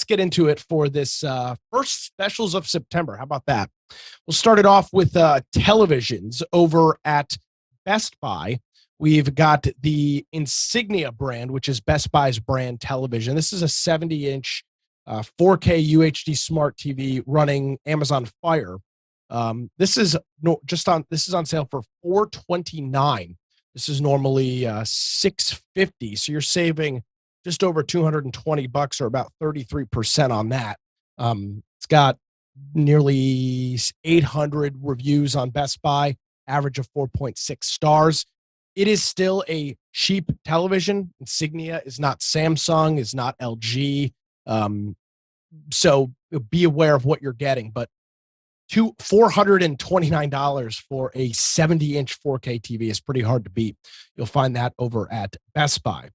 B: get into it for this first specials of September. How about that? We'll start it off with televisions over at Best Buy. We've got the Insignia brand, which is Best Buy's brand television. This is a 70-inch 4K UHD smart TV running Amazon Fire. This is on sale for $429. This is normally $650. So you're saving just over $220 or about 33% on that. It's got nearly 800 reviews on Best Buy, average of 4.6 stars. It is still a cheap television. Insignia is not Samsung, is not LG. So be aware of what you're getting. But $429 for a 70-inch 4K TV is pretty hard to beat. You'll find that over at Best Buy.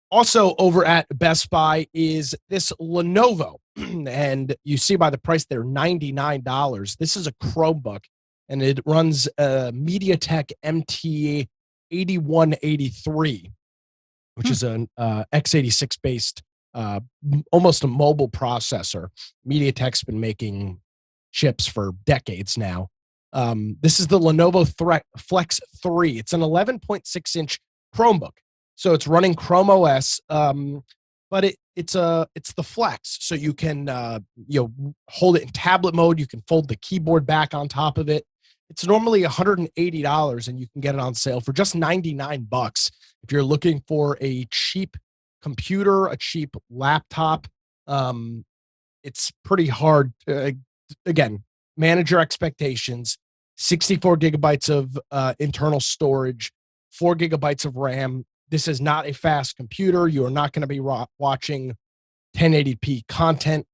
B: Also over at Best Buy is this Lenovo. And you see by the price there, $99. This is a Chromebook, and it runs a MediaTek MT 8183, which is an x86 based, almost a mobile processor. MediaTek's been making chips for decades now. This is the Lenovo Flex 3. It's an 11.6-inch Chromebook, so it's running Chrome OS, but it's the Flex, so you can hold it in tablet mode. You can fold the keyboard back on top of it. It's normally $180, and you can get it on sale for just $99. If you're looking for a cheap computer, a cheap laptop, it's pretty hard. Again, manage your expectations. 64 gigabytes of internal storage, 4 gigabytes of RAM. This is not a fast computer. You are not going to be watching 1080p content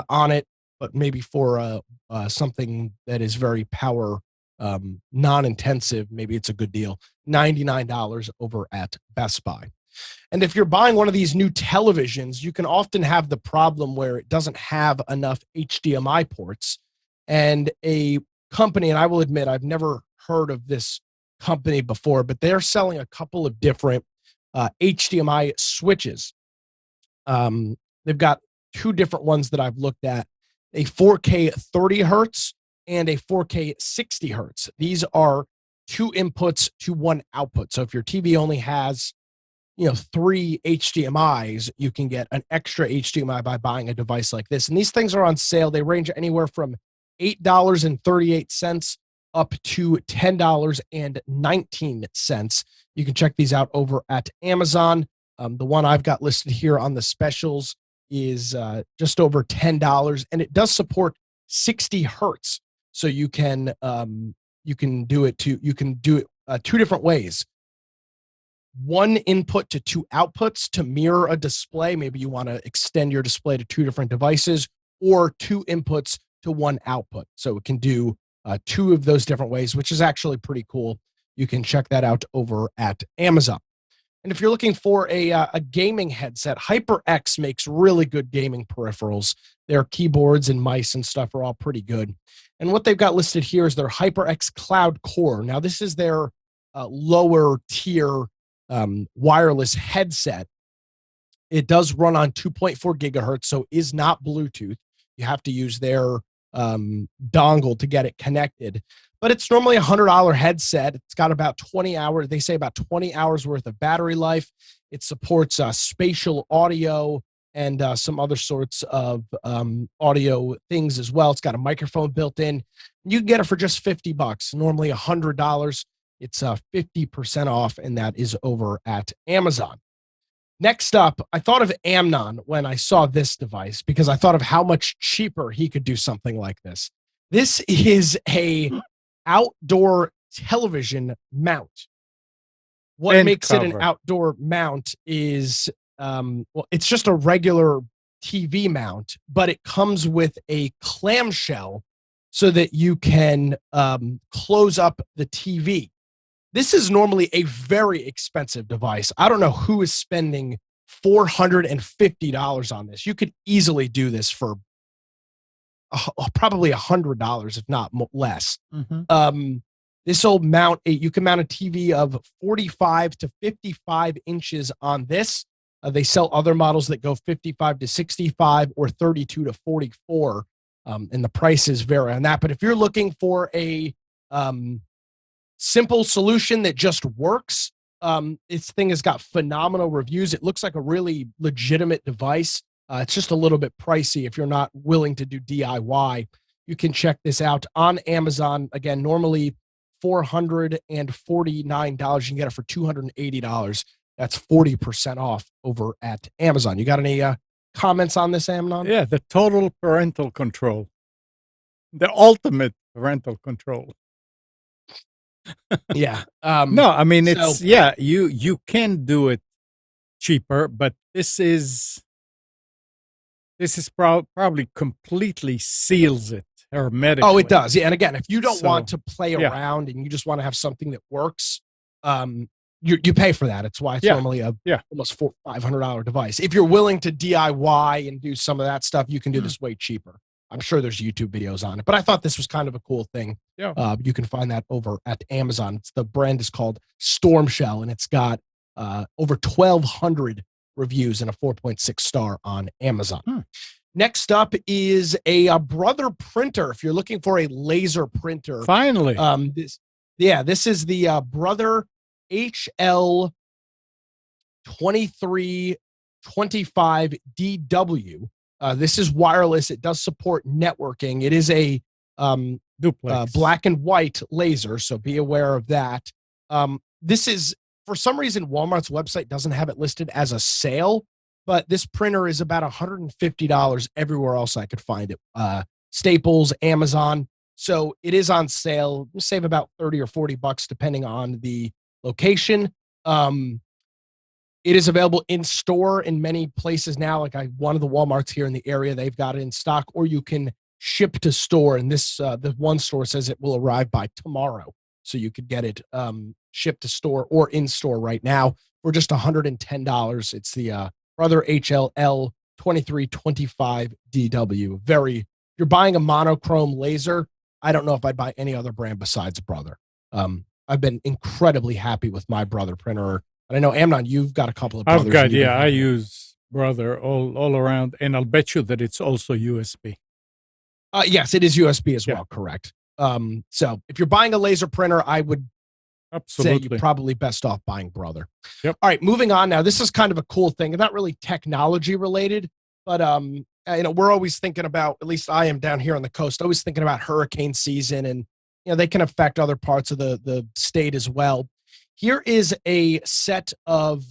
B: on it, but maybe for something that is very power non-intensive, maybe it's a good deal. $99 over at Best Buy. And if you're buying one of these new televisions, you can often have the problem where it doesn't have enough HDMI ports. And a company, and I will admit I've never heard of this company before, but they're selling a couple of different HDMI switches. They've got two different ones that I've looked at, a 4K 30 hertz and a 4K 60 hertz. These are two inputs to one output. So if your TV only has, 3 HDMIs, you can get an extra HDMI by buying a device like this. And these things are on sale. They range anywhere from $8.38 up to $10.19. You can check these out over at Amazon. The one I've got listed here on the specials is just over $10, and it does support 60 hertz. So you can do it two different ways. One input to two outputs to mirror a display. Maybe you want to extend your display to two different devices, or two inputs to one output. So it can do two of those different ways, which is actually pretty cool. You can check that out over at Amazon. And if you're looking for a gaming headset, HyperX makes really good gaming peripherals. Their keyboards and mice and stuff are all pretty good. And what they've got listed here is their HyperX Cloud Core. Now, this is their lower tier wireless headset. It does run on 2.4 gigahertz, so is not Bluetooth. You have to use their dongle to get it connected. But it's normally a $100 headset. It's got about 20 hours. They say about 20 hours worth of battery life. It supports spatial audio and some other sorts of audio things as well. It's got a microphone built in. You can get it for just $50. Normally $100. It's 50% off, and that is over at Amazon. Next up, I thought of Amnon when I saw this device because I thought of how much cheaper he could do something like this. This is a outdoor television mount. What makes it an outdoor mount is, it's just a regular TV mount, but it comes with a clamshell so that you can close up the TV. This is normally a very expensive device. I don't know who is spending $450 on this. You could easily do this for probably $100, if not less. This will mount you can mount a TV of 45 to 55 inches on this. They sell other models that go 55 to 65 or 32 to 44, and the prices vary on that. But if you're looking for a simple solution that just works, this thing has got phenomenal reviews. It looks like a really legitimate device. It's just a little bit pricey if you're not willing to do DIY. You can check this out on Amazon. Again, normally $449. You can get it for $280. That's 40% off over at Amazon. You got any comments on this, Amnon?
A: Yeah, the total parental control. The ultimate parental control.
B: Yeah.
A: No, I mean, it's, yeah, you can do it cheaper, but this is probably completely seals it hermetically.
B: Oh, it does. Yeah. And again, if you don't want to play around and you just want to have something that works, you pay for that. It's why it's normally a almost $500 device. If you're willing to DIY and do some of that stuff, you can do this way cheaper. I'm sure there's YouTube videos on it, but I thought this was kind of a cool thing.
A: Yeah.
B: You can find that over at Amazon. The brand is called Storm Shell, and it's got over 1,200 reviews and a 4.6 star on Amazon. Next up is a Brother printer. If you're looking for a laser printer,
A: finally,
B: this is the Brother HL2325DW. This is wireless. It does support networking. It is a
A: duplex
B: black and white laser, so be aware of that. This is, for some reason, Walmart's website doesn't have it listed as a sale, but this printer is about $150 everywhere else I could find it. Staples, Amazon. So it is on sale. You save about $30 or $40 depending on the location. It is available in store in many places now. Like one of the Walmarts here in the area, they've got it in stock, or you can ship to store. And this, the one store says it will arrive by tomorrow. So you could get it shipped to store or in store right now for just $110. It's the Brother HLL 2325DW. You're buying a monochrome laser. I don't know if I'd buy any other brand besides Brother. I've been incredibly happy with my Brother printer. And I know, Amnon, you've got a couple of Brothers.
A: I use Brother all around, and I'll bet you that it's also USB.
B: Yes, it is USB as well, correct. So if you're buying a laser printer, I would say you're probably best off buying Brother.
A: Yep.
B: All right, moving on now. This is kind of a cool thing. It's not really technology related, but we're always thinking about, at least I am down here on the coast, always thinking about hurricane season, and they can affect other parts of the state as well. Here is a set of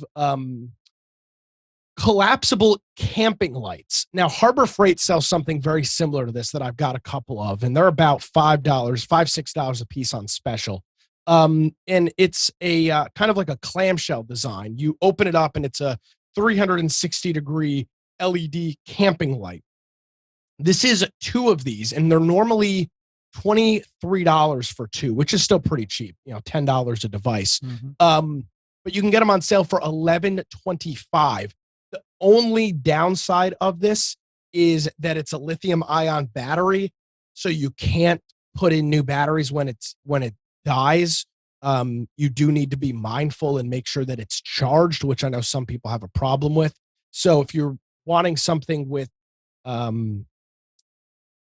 B: collapsible camping lights. Now, Harbor Freight sells something very similar to this that I've got a couple of, and they're about $6 a piece on special. And it's a kind of like a clamshell design. You open it up, and it's a 360-degree LED camping light. This is 2 of these, and they're normally $23 for 2, which is still pretty cheap, $10 a device. But you can get them on sale for $11.25. The only downside of this is that it's a lithium ion battery, so you can't put in new batteries when it dies. You do need to be mindful and make sure that it's charged, which I know some people have a problem with. So if you're wanting something with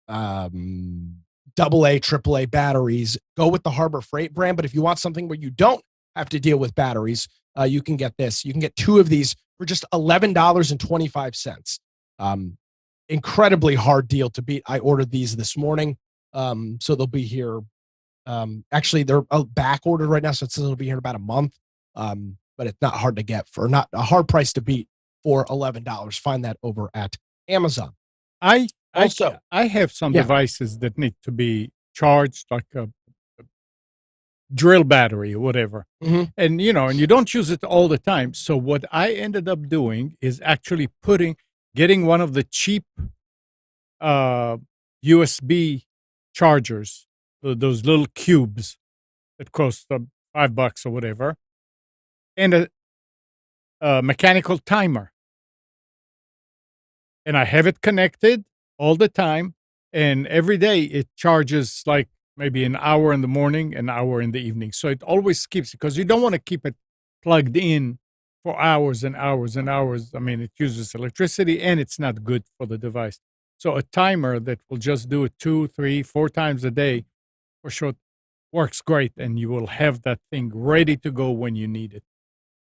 B: AA, AAA batteries, go with the Harbor Freight brand. But if you want something where you don't have to deal with batteries, you can get this. You can get 2 of these for just $11.25. Incredibly hard deal to beat. I ordered these this morning, so they'll be here. Actually, they're back ordered right now, so it says it'll be here in about a month. But it's not hard to get, for not a hard price to beat for $11. Find that over at Amazon.
A: I have some devices that need to be charged, like a drill battery or whatever. And, and you don't use it all the time. So what I ended up doing is actually getting one of the cheap USB chargers, those little cubes that cost $5 or whatever, and a mechanical timer. And I have it connected all the time, and every day it charges like maybe an hour in the morning, an hour in the evening. So it always keeps, because you don't want to keep it plugged in for hours and hours and hours. I mean, it uses electricity and it's not good for the device. So a timer that will just do it 2, 3, 4 times a day for sure works great, and you will have that thing ready to go when you need it.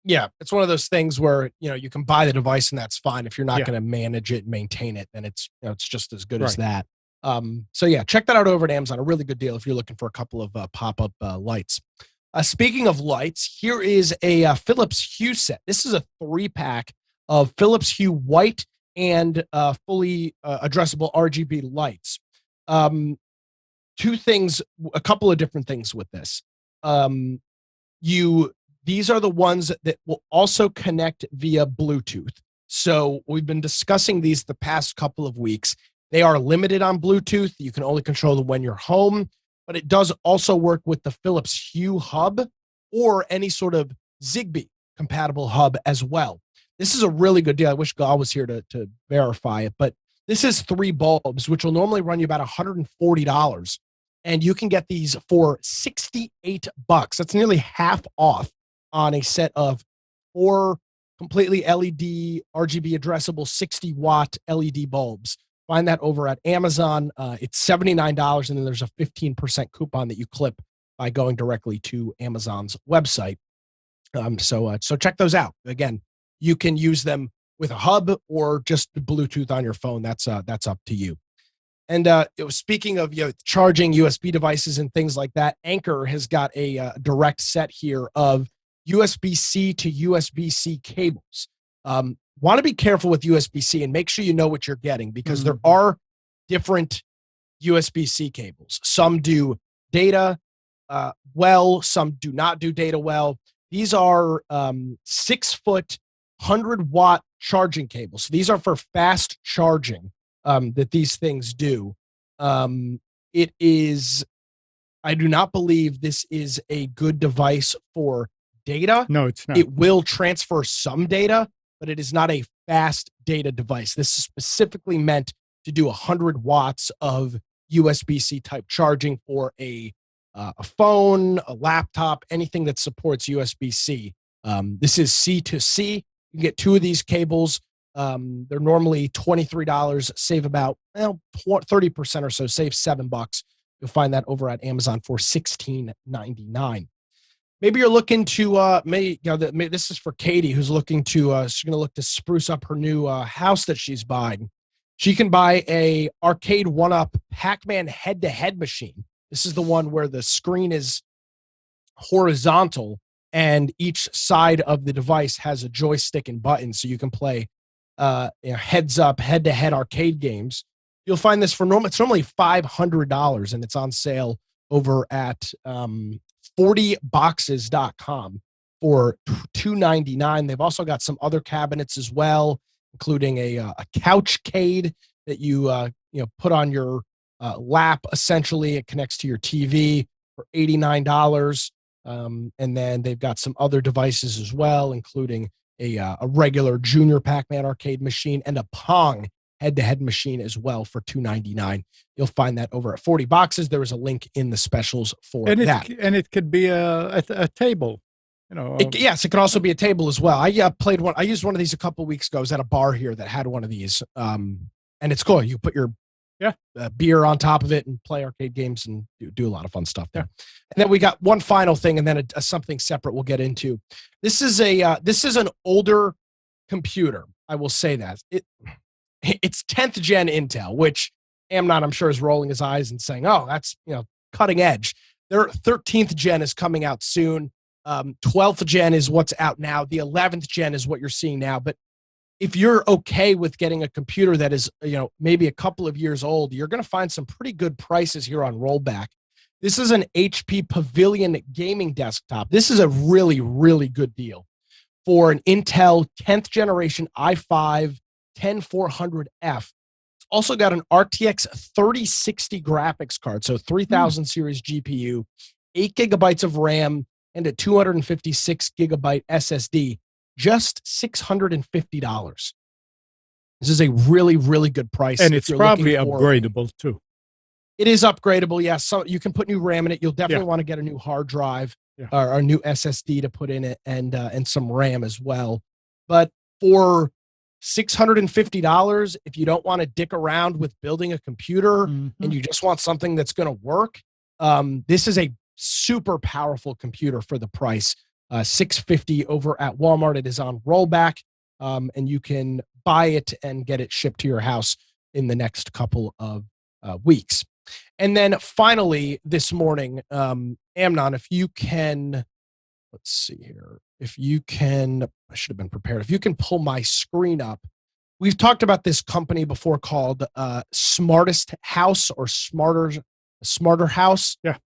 B: Yeah, it's one of those things where, you can buy the device and that's fine. If you're not
A: Yeah.
B: going to manage it and maintain it, then it's, it's just as good as
A: Right.
B: that. So yeah, check that out over at Amazon. A really good deal if you're looking for a couple of pop-up lights. Speaking of lights, here is a Philips Hue set. This is a 3-pack of Philips Hue white and fully addressable RGB lights. Two things, a couple of different things with this. These are the ones that will also connect via Bluetooth. So we've been discussing these the past couple of weeks. They are limited on Bluetooth. You can only control them when you're home, but it does also work with the Philips Hue hub or any sort of Zigbee compatible hub as well. This is a really good deal. I wish Gal was here to verify it, but this is 3 bulbs, which will normally run you about $140. And you can get these for $68. That's nearly half off on a set of 4 completely LED RGB addressable 60-watt LED bulbs. Find that over at Amazon. It's $79, and then there's a 15% coupon that you clip by going directly to Amazon's website. So check those out. Again, you can use them with a hub or just Bluetooth on your phone. That's up to you. And speaking of charging USB devices and things like that, Anker has got a direct set here of USB-C to USB-C cables. Want to be careful with USB-C and make sure you know what you're getting, because there are different USB-C cables. Some do data well, some do not do data well. These are 6-foot, 100-watt charging cables. So these are for fast charging that these things do. It is, I do not believe this is a good device for data.
A: No, it's not.
B: It will transfer some data, but it is not a fast data device. This is specifically meant to do 100 watts of USB-C type charging for a phone, a laptop, anything that supports USB-C. This is C to C. You can get 2 of these cables. They're normally $23. Save about 30% or so. Save $7. You'll find that over at Amazon for $16.99. Maybe you're looking to this is for Katie, who's looking to she's going to look to spruce up her new house that she's buying. She can buy a arcade 1-up Pac-Man head-to-head machine. This is the one where the screen is horizontal and each side of the device has a joystick and buttons, so you can play heads-up head-to-head arcade games. You'll find this for it's normally $500, and it's on sale over at 40boxes.com for $299. They've also got some other cabinets as well, including a couchcade that you put on your lap. Essentially, it connects to your TV for $89. And then they've got some other devices as well, including a regular Junior Pac-Man arcade machine and a Pong head-to-head machine as well for $299. You'll find that over at 40 Boxes. There is a link in the specials for that.
A: And it could be a table.
B: Yes, it could also be a table as well. I played one. I used one of these a couple weeks ago. I was at a bar here that had one of these, and it's cool. You put your beer on top of it and play arcade games and do a lot of fun stuff there. And then we got one final thing, and then something separate we'll get into. This is an older computer. I will say that it's 10th gen Intel, which Amnon, I'm sure, is rolling his eyes and saying, "Oh, that's cutting edge." Their 13th gen is coming out soon. 12th gen is what's out now. The 11th gen is what you're seeing now. But if you're okay with getting a computer that is, maybe a couple of years old, you're going to find some pretty good prices here on Rollback. This is an HP Pavilion gaming desktop. This is a really, really good deal for an Intel 10th generation i5 10400F. It's also got an RTX 3060 graphics card, so 3000 series GPU, 8 gigabytes of RAM, and a 256 gigabyte SSD, just $650. This is a really, really good price.
A: And
B: if
A: it's
B: you're
A: probably
B: looking for-
A: upgradable too.
B: It is upgradable. Yeah. So you can put new RAM in it. You'll definitely
A: Yeah.
B: want to get a new hard drive
A: Yeah.
B: or a new SSD to put in it and some RAM as well. But for $650, if you don't want to dick around with building a computer
A: Mhm.
B: and you just want something that's going to work, this is a super powerful computer for the price. $650 over at Walmart. It is on rollback, and you can buy it and get it shipped to your house in the next couple of weeks. And then finally this morning, Amnon, if you can, let's see here. If you can, I should have been prepared. If you can pull my screen up. We've talked about this company before called Smartest House or Smarter House.
A: Yeah.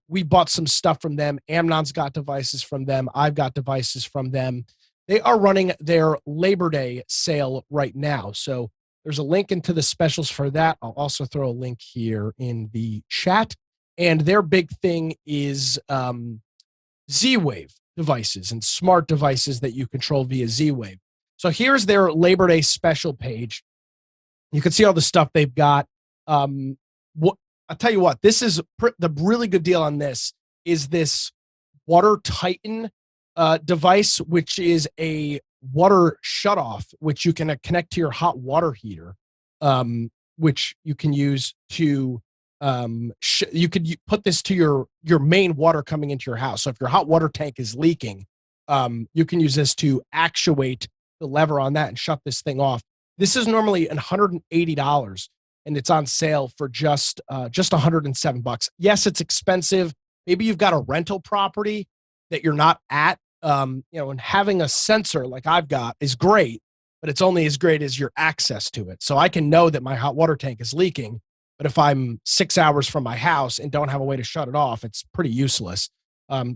B: We bought some stuff from them. Amnon's got devices from them. I've got devices from them. They are running their Labor Day sale right now. So there's a link into the specials for that. I'll also throw a link here in the chat. And their big thing is Z-Wave devices and smart devices that you control via Z-Wave. So here's their Labor Day special page. You can see all the stuff they've got. I'll tell you what, this is the really good deal on this is this Water Titan device, which is a water shutoff, which you can connect to your hot water heater, which you can use to you could put this to your main water coming into your house. So if your hot water tank is leaking, you can use this to actuate the lever on that and shut this thing off. This is normally $180, and it's on sale for just $107. Yes, it's expensive. Maybe you've got a rental property that you're not at, and having a sensor like I've got is great, but it's only as great as your access to it. So I can know that my hot water tank is leaking, but if I'm 6 hours from my house and don't have a way to shut it off, it's pretty useless.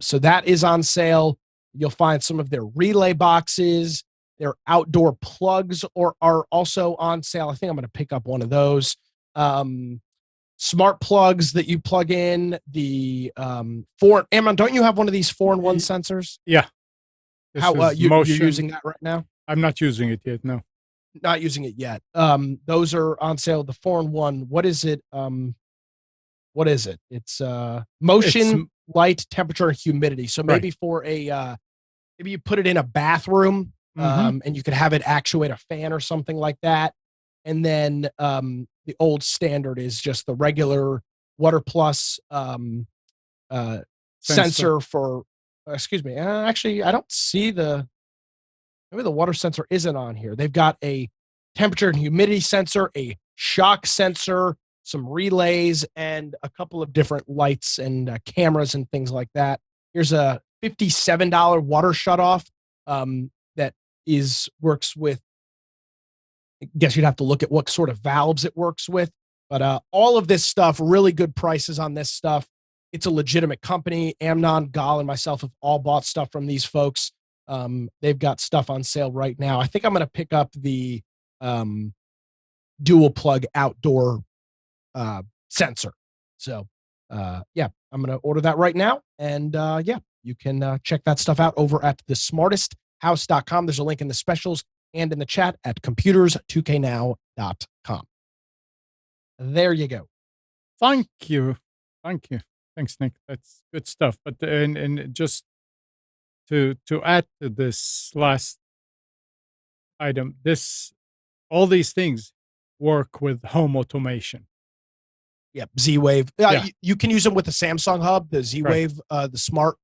B: So that is on sale. You'll find some of their relay boxes, their outdoor plugs are also on sale. I think I'm going to pick up one of those. Smart plugs that you plug in. The Amnon, don't you have one of these 4-in-1 sensors?
A: Yeah. This
B: How
A: is
B: you're
A: motion.
B: using that right now?
A: I'm not using it yet. No.
B: Not using it yet. Those are on sale. The 4-in-1. What is it? What is it? It's motion, light, temperature, and humidity. So maybe for a maybe you put it in a bathroom, and you could have it actuate a fan or something like that. And then the old standard is just the regular Water Plus sensor for. Excuse me. Actually, I don't see maybe the water sensor isn't on here. They've got a temperature and humidity sensor, a shock sensor, some relays, and a couple of different lights and cameras and things like that. Here's a $57 water shutoff that works with. I guess you'd have to look at what sort of valves it works with, but all of this stuff, really good prices on this stuff. It's a legitimate company. Amnon, Gal, and myself have all bought stuff from these folks. They've got stuff on sale right now. I think I'm going to pick up the dual plug outdoor sensor. So, yeah, I'm going to order that right now. And yeah, you can check that stuff out over at thesmartesthouse.com. There's a link in the specials and in the chat at computers2know.com. There you go.
A: Thank you. Thanks, Nick. That's good stuff. But and just to add to this last item, all these things work with home automation.
B: Yep, Z-Wave. You can use them with the Samsung Hub, the Z-Wave, the smart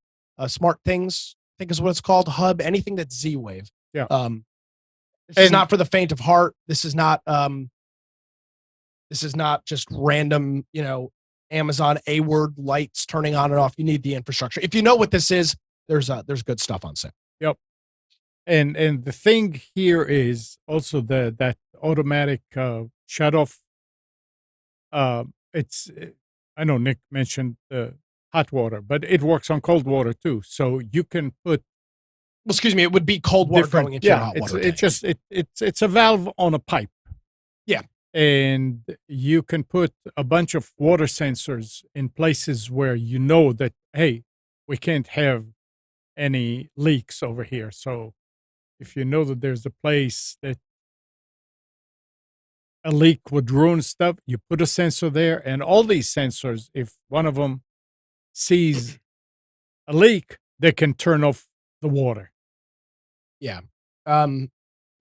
B: things, I think is what it's called, Hub, anything that's Z-Wave.
A: Yeah.
B: This is not for the faint of heart. This is not just random, Amazon A-word lights turning on and off. You need the infrastructure. If you know what this is, there's good stuff on sale.
A: Yep. And the thing here is also that automatic shut off. It's I know Nick mentioned hot water, but it works on cold water too. So you can put.
B: Well, excuse me. It would be cold water going into your hot water.
A: It's a valve on a pipe.
B: Yeah.
A: And you can put a bunch of water sensors in places where you know that, hey, we can't have any leaks over here. So if you know that there's a place that a leak would ruin stuff, you put a sensor there, and all these sensors, if one of them sees a leak, they can turn off the water.
B: Yeah. Um,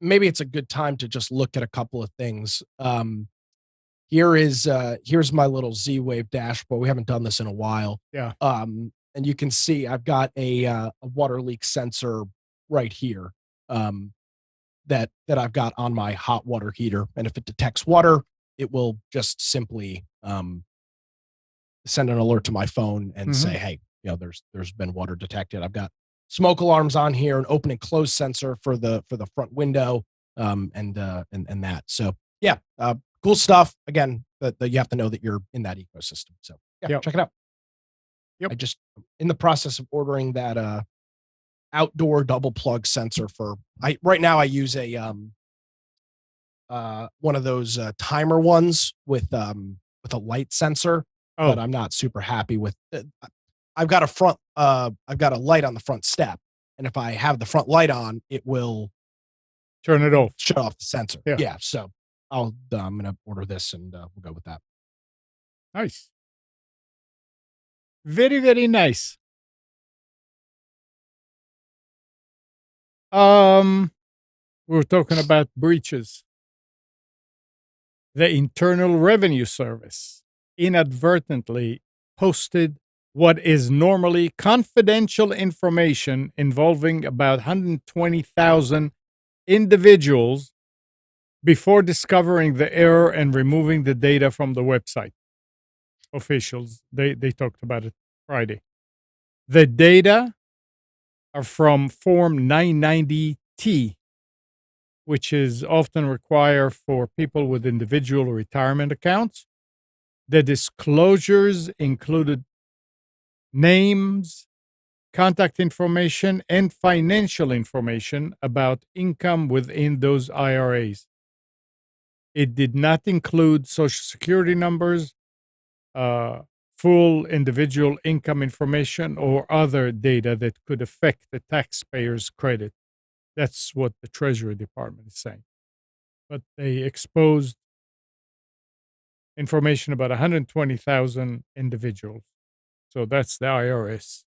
B: maybe it's a good time to just look at a couple of things. Here's my little Z-Wave dashboard. We haven't done this in a while.
A: Yeah.
B: And you can see I've got a water leak sensor right here. That I've got on my hot water heater, and if it detects water, it will just simply send an alert to my phone and say, "Hey, there's been water detected." I've got smoke alarms on here, an open and close sensor for the front window, and that. So yeah, cool stuff. Again, that you have to know that you're in that ecosystem. So yeah, check it out.
A: Yep.
B: I just in the process of ordering that outdoor double plug sensor for right now I use a one of those timer ones with a light sensor, but I'm not super happy with it. I've got a light on the front step, and if I have the front light on, it will
A: turn it off,
B: shut off the sensor.
A: Yeah.
B: So I'm gonna order this, and we'll go with that.
A: Nice. Very, very nice. We were talking about breaches. The Internal Revenue Service inadvertently posted what is normally confidential information involving about 120,000 individuals before discovering the error and removing the data from the website. Officials, they talked about it Friday. The data are from Form 990T, which is often required for people with individual retirement accounts. The disclosures included names, contact information, and financial information about income within those IRAs. It did not include Social Security numbers, full individual income information, or other data that could affect the taxpayer's credit. That's what the Treasury Department is saying. But they exposed information about 120,000 individuals. So that's the IRS.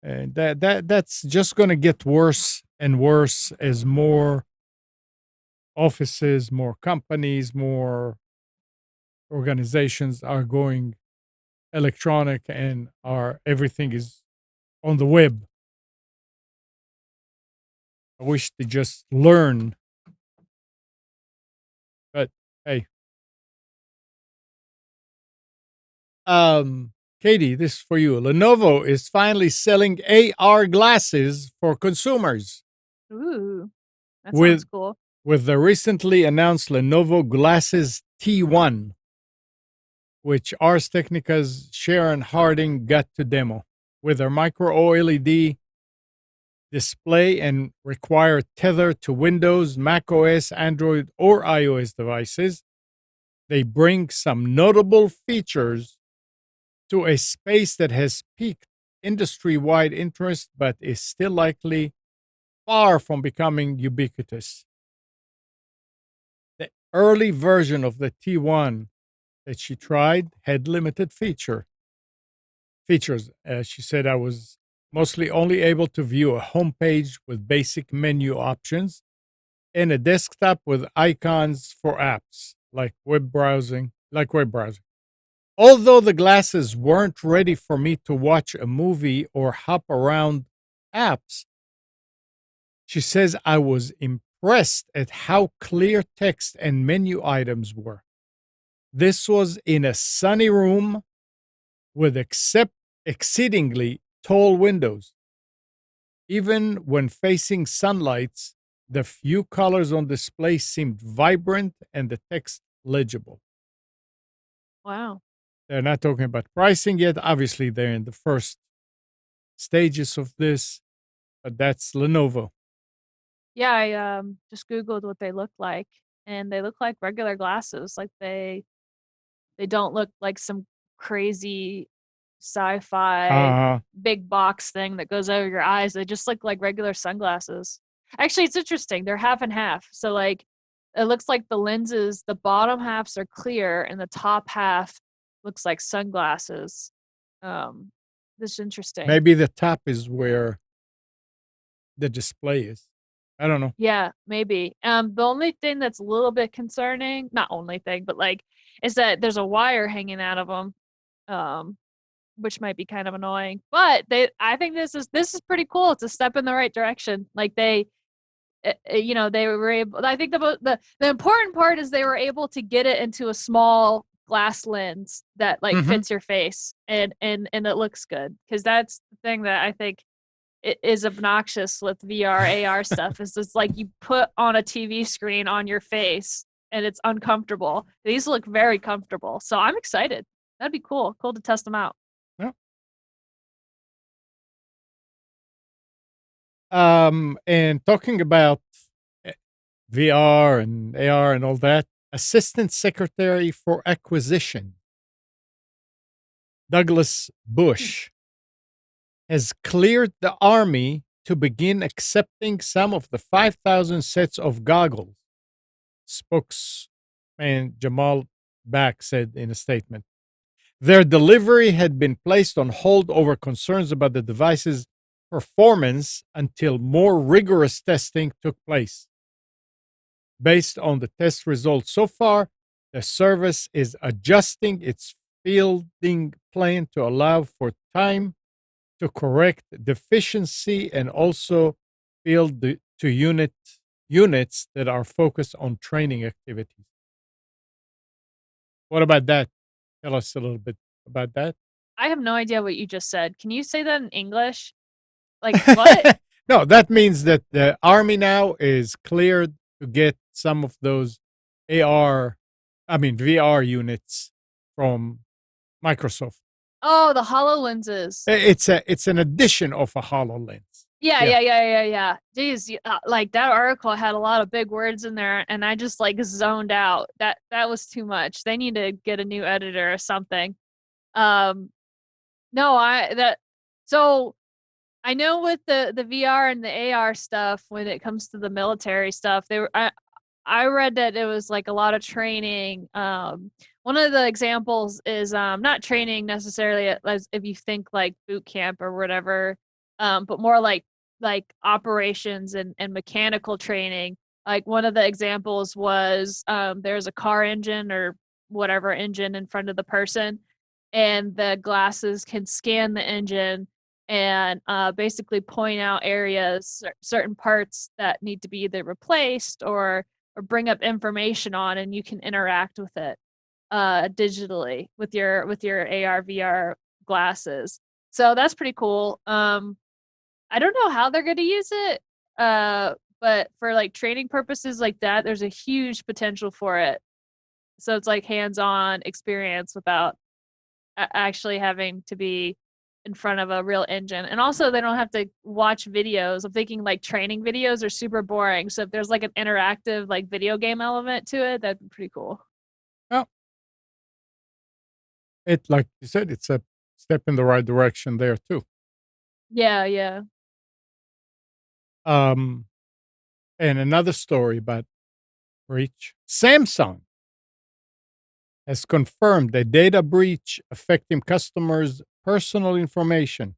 A: And that's just going to get worse and worse as more offices, more companies, more organizations are going electronic and everything is on the web. I wish to just learn. But hey. Katie, this is for you. Lenovo is finally selling AR glasses for consumers.
C: Ooh, that sounds cool.
A: With the recently announced Lenovo Glasses T1, which Ars Technica's Sharon Harding got to demo. With their micro OLED display and require tether to Windows, Mac OS, Android, or iOS devices, they bring some notable features to a space that has piqued industry-wide interest but is still likely far from becoming ubiquitous. The early version of the T1 that she tried had limited features. She said, I was mostly only able to view a home page with basic menu options and a desktop with icons for apps like web browsing. Although the glasses weren't ready for me to watch a movie or hop around apps, she says I was impressed at how clear text and menu items were. This was in a sunny room with exceedingly tall windows. Even when facing sunlight, the few colors on display seemed vibrant and the text legible.
C: Wow.
A: They're not talking about pricing yet. Obviously, they're in the first stages of this, but that's Lenovo.
C: Yeah, I just Googled what they look like, and they look like regular glasses. Like they don't look like some crazy sci-fi big box thing that goes over your eyes. They just look like regular sunglasses. Actually, it's interesting. They're half and half. So like it looks like the lenses, the bottom halves are clear and the top half looks like sunglasses. This is interesting.
A: Maybe the top is where the display is. I don't know.
C: Yeah, maybe. The only thing that's a little bit concerning, not only thing, but like, is that there's a wire hanging out of them, which might be kind of annoying. But I think this is pretty cool. It's a step in the right direction. Like they were able. I think the important part is they were able to get it into a small glass lens that like fits your face and it looks good, because that's the thing that I think it is obnoxious with VR AR stuff. Is it's like you put on a TV screen on your face and it's uncomfortable. These look very comfortable, so I'm excited. That'd be cool to test them out.
A: Yeah. And talking about VR and AR and all that, Assistant Secretary for Acquisition, Douglas Bush, has cleared the Army to begin accepting some of the 5,000 sets of goggles, spokesman Jamal Batt said in a statement. Their delivery had been placed on hold over concerns about the device's performance until more rigorous testing took place. Based on the test results so far, the service is adjusting its fielding plan to allow for time to correct deficiency and also field to units that are focused on training activities. What about that? Tell us a little bit about that.
C: I have no idea what you just said. Can you say that in English? Like what?
A: No, that means that the Army now is cleared to get some of those VR units from Microsoft.
C: Oh, the HoloLenses.
A: It's an addition of a HoloLens.
C: Yeah. Jeez, like that article had a lot of big words in there, and I just like zoned out. That was too much. They need to get a new editor or something. So I know with the VR and the AR stuff, when it comes to the military stuff, I read that it was like a lot of training. One of the examples is not training necessarily as if you think like boot camp or whatever, but more like operations and mechanical training. Like one of the examples was there's a car engine or whatever engine in front of the person, and the glasses can scan the engine and basically point out areas, certain parts that need to be either replaced or bring up information on, and you can interact with it digitally with your AR VR glasses. So that's pretty cool. I don't know how they're going to use it, but for like training purposes like that, there's a huge potential for it. So it's like hands-on experience without actually having to be in front of a real engine. And also they don't have to watch videos. I'm thinking like training videos are super boring. So if there's like an interactive like video game element to it, that'd be pretty cool.
A: Well, like you said, it's a step in the right direction there too.
C: Yeah.
A: And another story about breach. Samsung has confirmed a data breach affecting customers' personal information.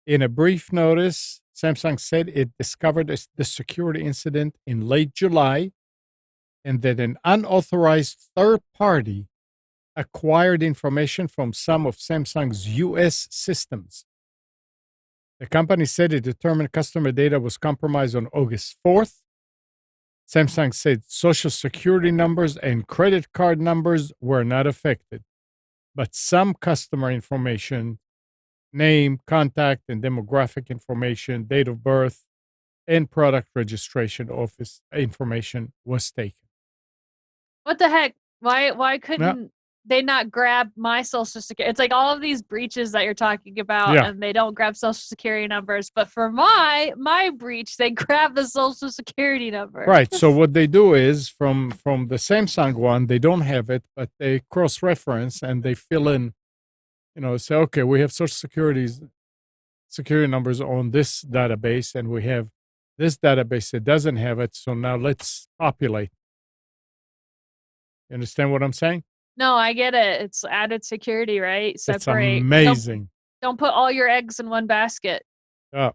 A: In a brief notice, Samsung said it discovered the security incident in late July and that an unauthorized third party acquired information from some of Samsung's US systems. The company said it determined customer data was compromised on August 4th. Samsung said social security numbers and credit card numbers were not affected, but some customer information, name, contact, and demographic information, date of birth, and product registration office information was taken.
C: What the heck? Why couldn't they not grab my social security? It's like all of these breaches that you're talking about, and they don't grab social security numbers. But for my breach, they grab the social security number.
A: Right. So what they do is from the Samsung one, they don't have it, but they cross-reference and they fill in say, okay, we have social security numbers on this database, and we have this database that doesn't have it. So now let's populate. You understand what I'm saying?
C: No, I get it. It's added security, right?
A: It's
C: Separate.
A: amazing.
C: Don't put all your eggs in one basket.
A: Yeah.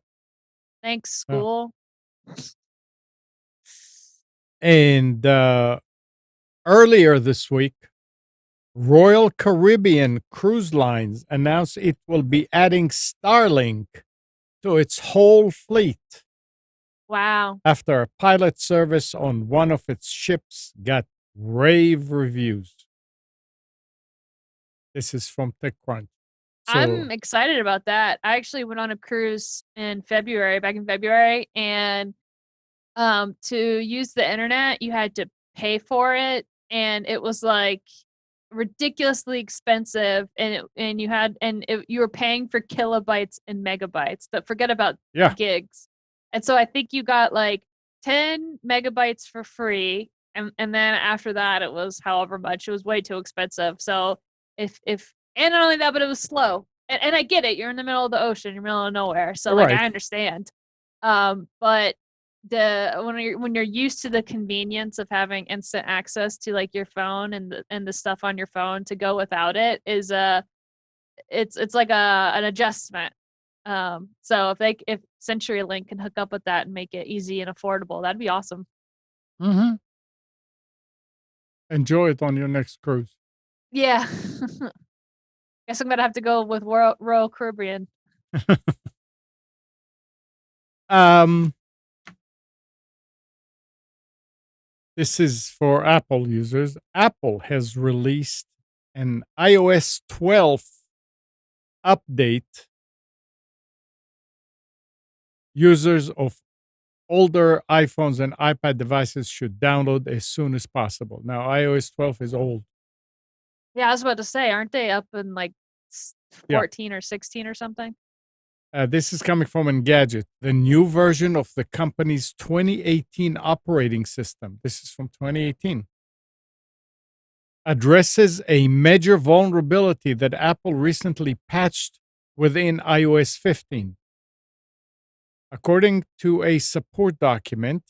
C: Thanks, school.
A: And earlier this week, Royal Caribbean Cruise Lines announced it will be adding StarLink to its whole fleet
C: Wow.
A: after a pilot service on one of its ships got rave reviews. This is from TechCrunch.
C: I'm excited about that. I actually went on a cruise back in February, and to use the internet, you had to pay for it, and it was like ridiculously expensive, and you were paying for kilobytes and megabytes. But forget about gigs. And so I think you got like 10 megabytes for free, and then after that it was however much. It was way too expensive. So if and not only that, but it was slow. And I get it. You're in the middle of the ocean, you're in the middle of nowhere. So like I understand. But when you're used to the convenience of having instant access to like your phone and the stuff on your phone, to go without it is it's like an adjustment. So if CenturyLink can hook up with that and make it easy and affordable, that'd be awesome.
A: Mm-hmm. Enjoy it on your next cruise.
C: Yeah. Guess I'm gonna have to go with Royal Caribbean.
A: This is for Apple users. Apple has released an iOS 12 update. Users of older iPhones and iPad devices should download as soon as possible. Now, iOS 12 is old.
C: Yeah, I was about to say, aren't they up in like 14 or 16 or something?
A: This is coming from Engadget, the new version of the company's 2018 operating system. This is from 2018. Addresses a major vulnerability that Apple recently patched within iOS 15. According to a support document,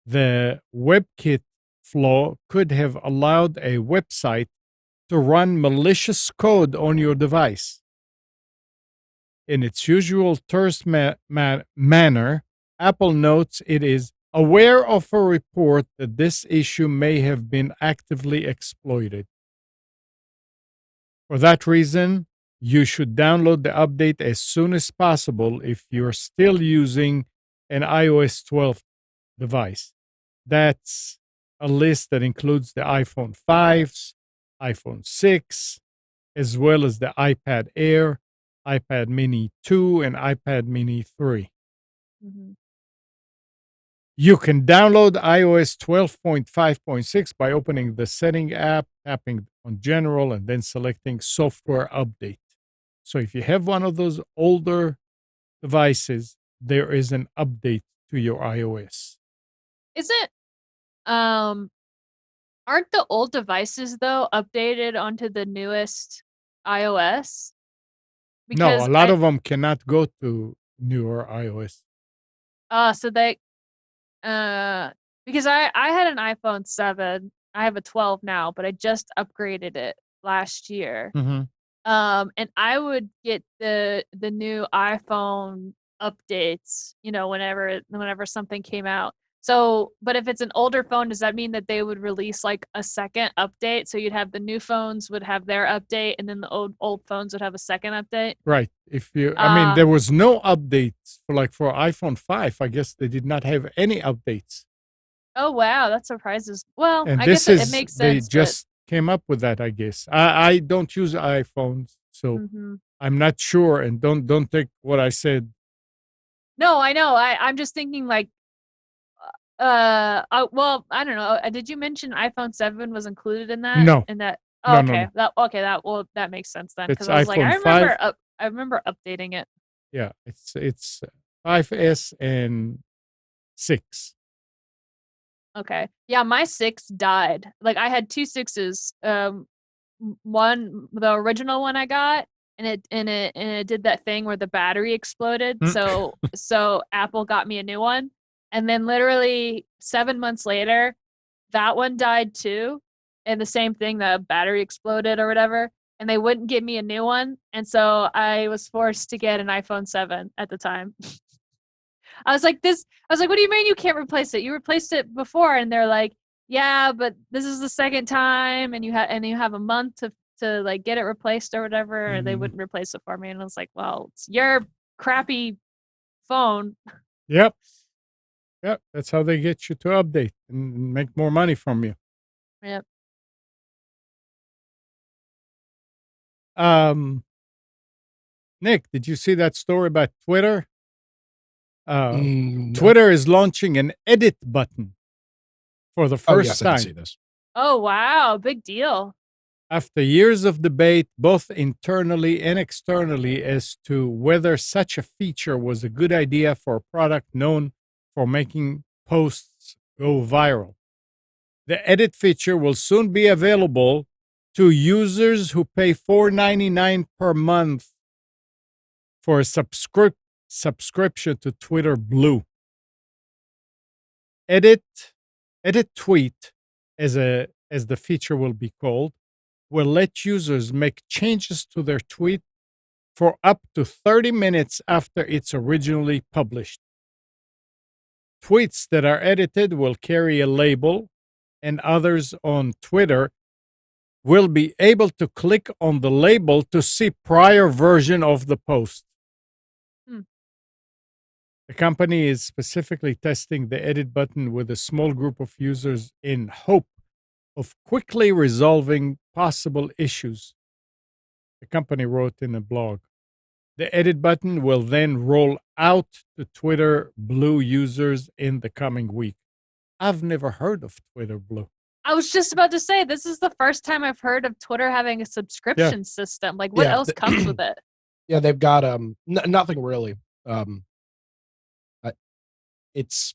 A: the WebKit flaw could have allowed a website to run malicious code on your device. In its usual terse manner, Apple notes it is aware of a report that this issue may have been actively exploited. For that reason, you should download the update as soon as possible if you're still using an iOS 12 device. That's a list that includes the iPhone 5s, iPhone 6, as well as the iPad Air, iPad Mini 2, and iPad Mini 3.
C: Mm-hmm.
A: You can download iOS 12.5.6 by opening the Setting app, tapping on General, and then selecting Software Update. So if you have one of those older devices, there is an update to your iOS.
C: Isn't aren't the old devices though updated onto the newest iOS?
A: No, a lot of them cannot go to newer iOS.
C: So they because I had an iPhone 7. I have a 12 now, but I just upgraded it last year.
A: Mm-hmm.
C: And I would get the new iPhone updates, whenever something came out. So, but if it's an older phone, does that mean that they would release like a second update? So you'd have the new phones would have their update, and then the old phones would have a second update?
A: Right. There was no updates for iPhone 5. I guess they did not have any updates.
C: Oh, wow. That surprises. Well,
A: and
C: I guess it makes sense.
A: They just came up with that, I guess. I don't use iPhones, so I'm not sure. And don't take what I said.
C: No, I know. I'm just thinking like, well, I don't know. Did you mention iPhone 7 was included in that?
A: No.
C: In that?
A: Oh,
C: okay.
A: No.
C: That makes sense then.
A: It's
C: I was
A: iPhone
C: like,
A: 5.
C: I remember updating it.
A: Yeah, it's 5S and 6.
C: Okay. Yeah, my 6 died. Like I had 2 6s. One, the original one I got, and it did that thing where the battery exploded. So Apple got me a new one, and then literally 7 months later, that one died too, and the same thing, the battery exploded or whatever, and they wouldn't give me a new one, and so I was forced to get an iPhone 7 at the time. I was like, what do you mean you can't replace it? You replaced it before, and they're like, yeah, but this is the second time, and you have a month to like get it replaced or whatever. They wouldn't replace it for me, and I was like, well, it's your crappy phone.
A: Yep. Yep. That's how they get you to update and make more money from you.
C: Yep.
A: Nick, did you see that story about Twitter?
B: No.
A: Twitter is launching an edit button for the first
B: I
A: time.
B: did see this.
C: Oh wow, big deal.
A: After years of debate, both internally and externally, as to whether such a feature was a good idea for a product known for making posts go viral. The edit feature will soon be available to users who pay $4.99 per month for a subscription to Twitter Blue. Edit tweet, as the feature will be called, will let users make changes to their tweet for up to 30 minutes after it's originally published. Tweets that are edited will carry a label, and others on Twitter will be able to click on the label to see prior version of the post. The company is specifically testing the edit button with a small group of users in hope of quickly resolving possible issues, the company wrote in a blog. The edit button will then roll out to Twitter Blue users in the coming week. I've never heard of Twitter Blue.
C: I was just about to say, this is the first time I've heard of Twitter having a subscription system. Like, what else comes with it?
B: Yeah, they've got nothing really. It's,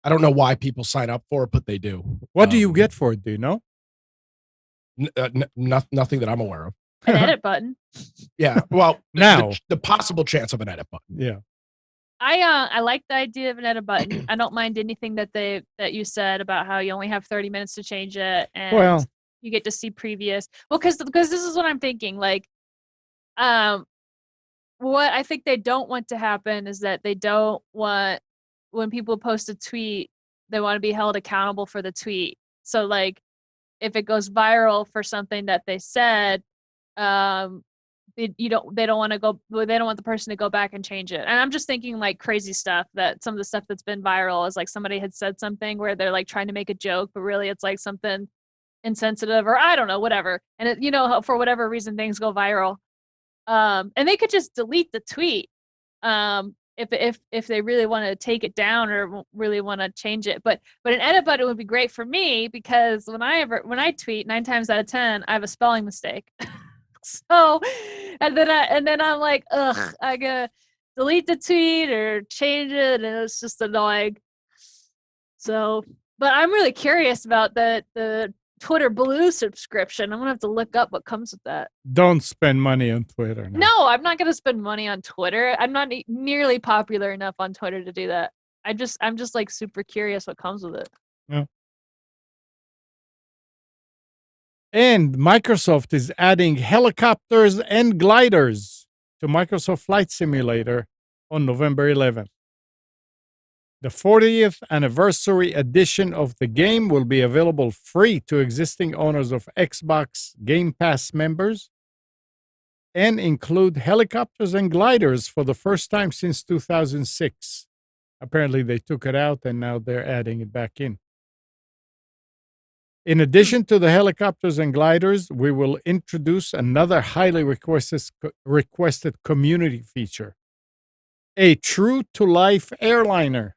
B: I don't know why people sign up for it, but they do.
A: What do you get for it? Do you know?
B: Nothing that I'm aware of.
C: An edit button.
B: Yeah, well,
A: now
B: the possible chance of an edit button.
A: Yeah,
C: I like the idea of an edit button. I don't mind anything that you said about how you only have 30 minutes to change it, and you get to see previous. Well, because this is what I'm thinking. Like, what I think they don't want to happen is that they don't want, when people post a tweet, they want to be held accountable for the tweet. So, like, if it goes viral for something that they said, they don't want the person to go back and change it. And I'm just thinking like crazy stuff, that some of the stuff that's been viral is like somebody had said something where they're like trying to make a joke, but really it's like something insensitive, or I don't know, whatever. And it, for whatever reason, things go viral. And they could just delete the tweet. If they really want to take it down or really want to change it. But an edit button would be great for me, because when I tweet, 9 times out of 10, I have a spelling mistake. So, and then I'm like, ugh, I gotta delete the tweet or change it, and it's just annoying. So, but I'm really curious about the Twitter Blue subscription. I'm gonna have to look up what comes with that.
A: Don't spend money on Twitter.
C: No, I'm not gonna spend money on Twitter. I'm not nearly popular enough on Twitter to do that. I'm just like super curious what comes with it.
A: Yeah. And Microsoft is adding helicopters and gliders to Microsoft Flight Simulator on November 11th. The 40th anniversary edition of the game will be available free to existing owners of Xbox Game Pass members and include helicopters and gliders for the first time since 2006. Apparently, they took it out and now they're adding it back in. In addition to the helicopters and gliders, we will introduce another highly requested community feature: a true-to-life airliner.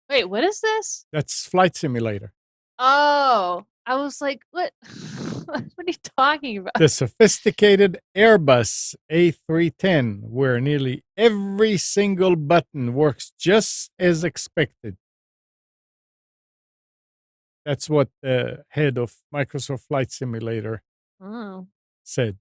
C: Wait, what is this?
A: That's Flight Simulator.
C: Oh, I was like, what? What are you talking about?
A: The sophisticated Airbus A310, where nearly every single button works just as expected. That's what the head of Microsoft Flight Simulator said.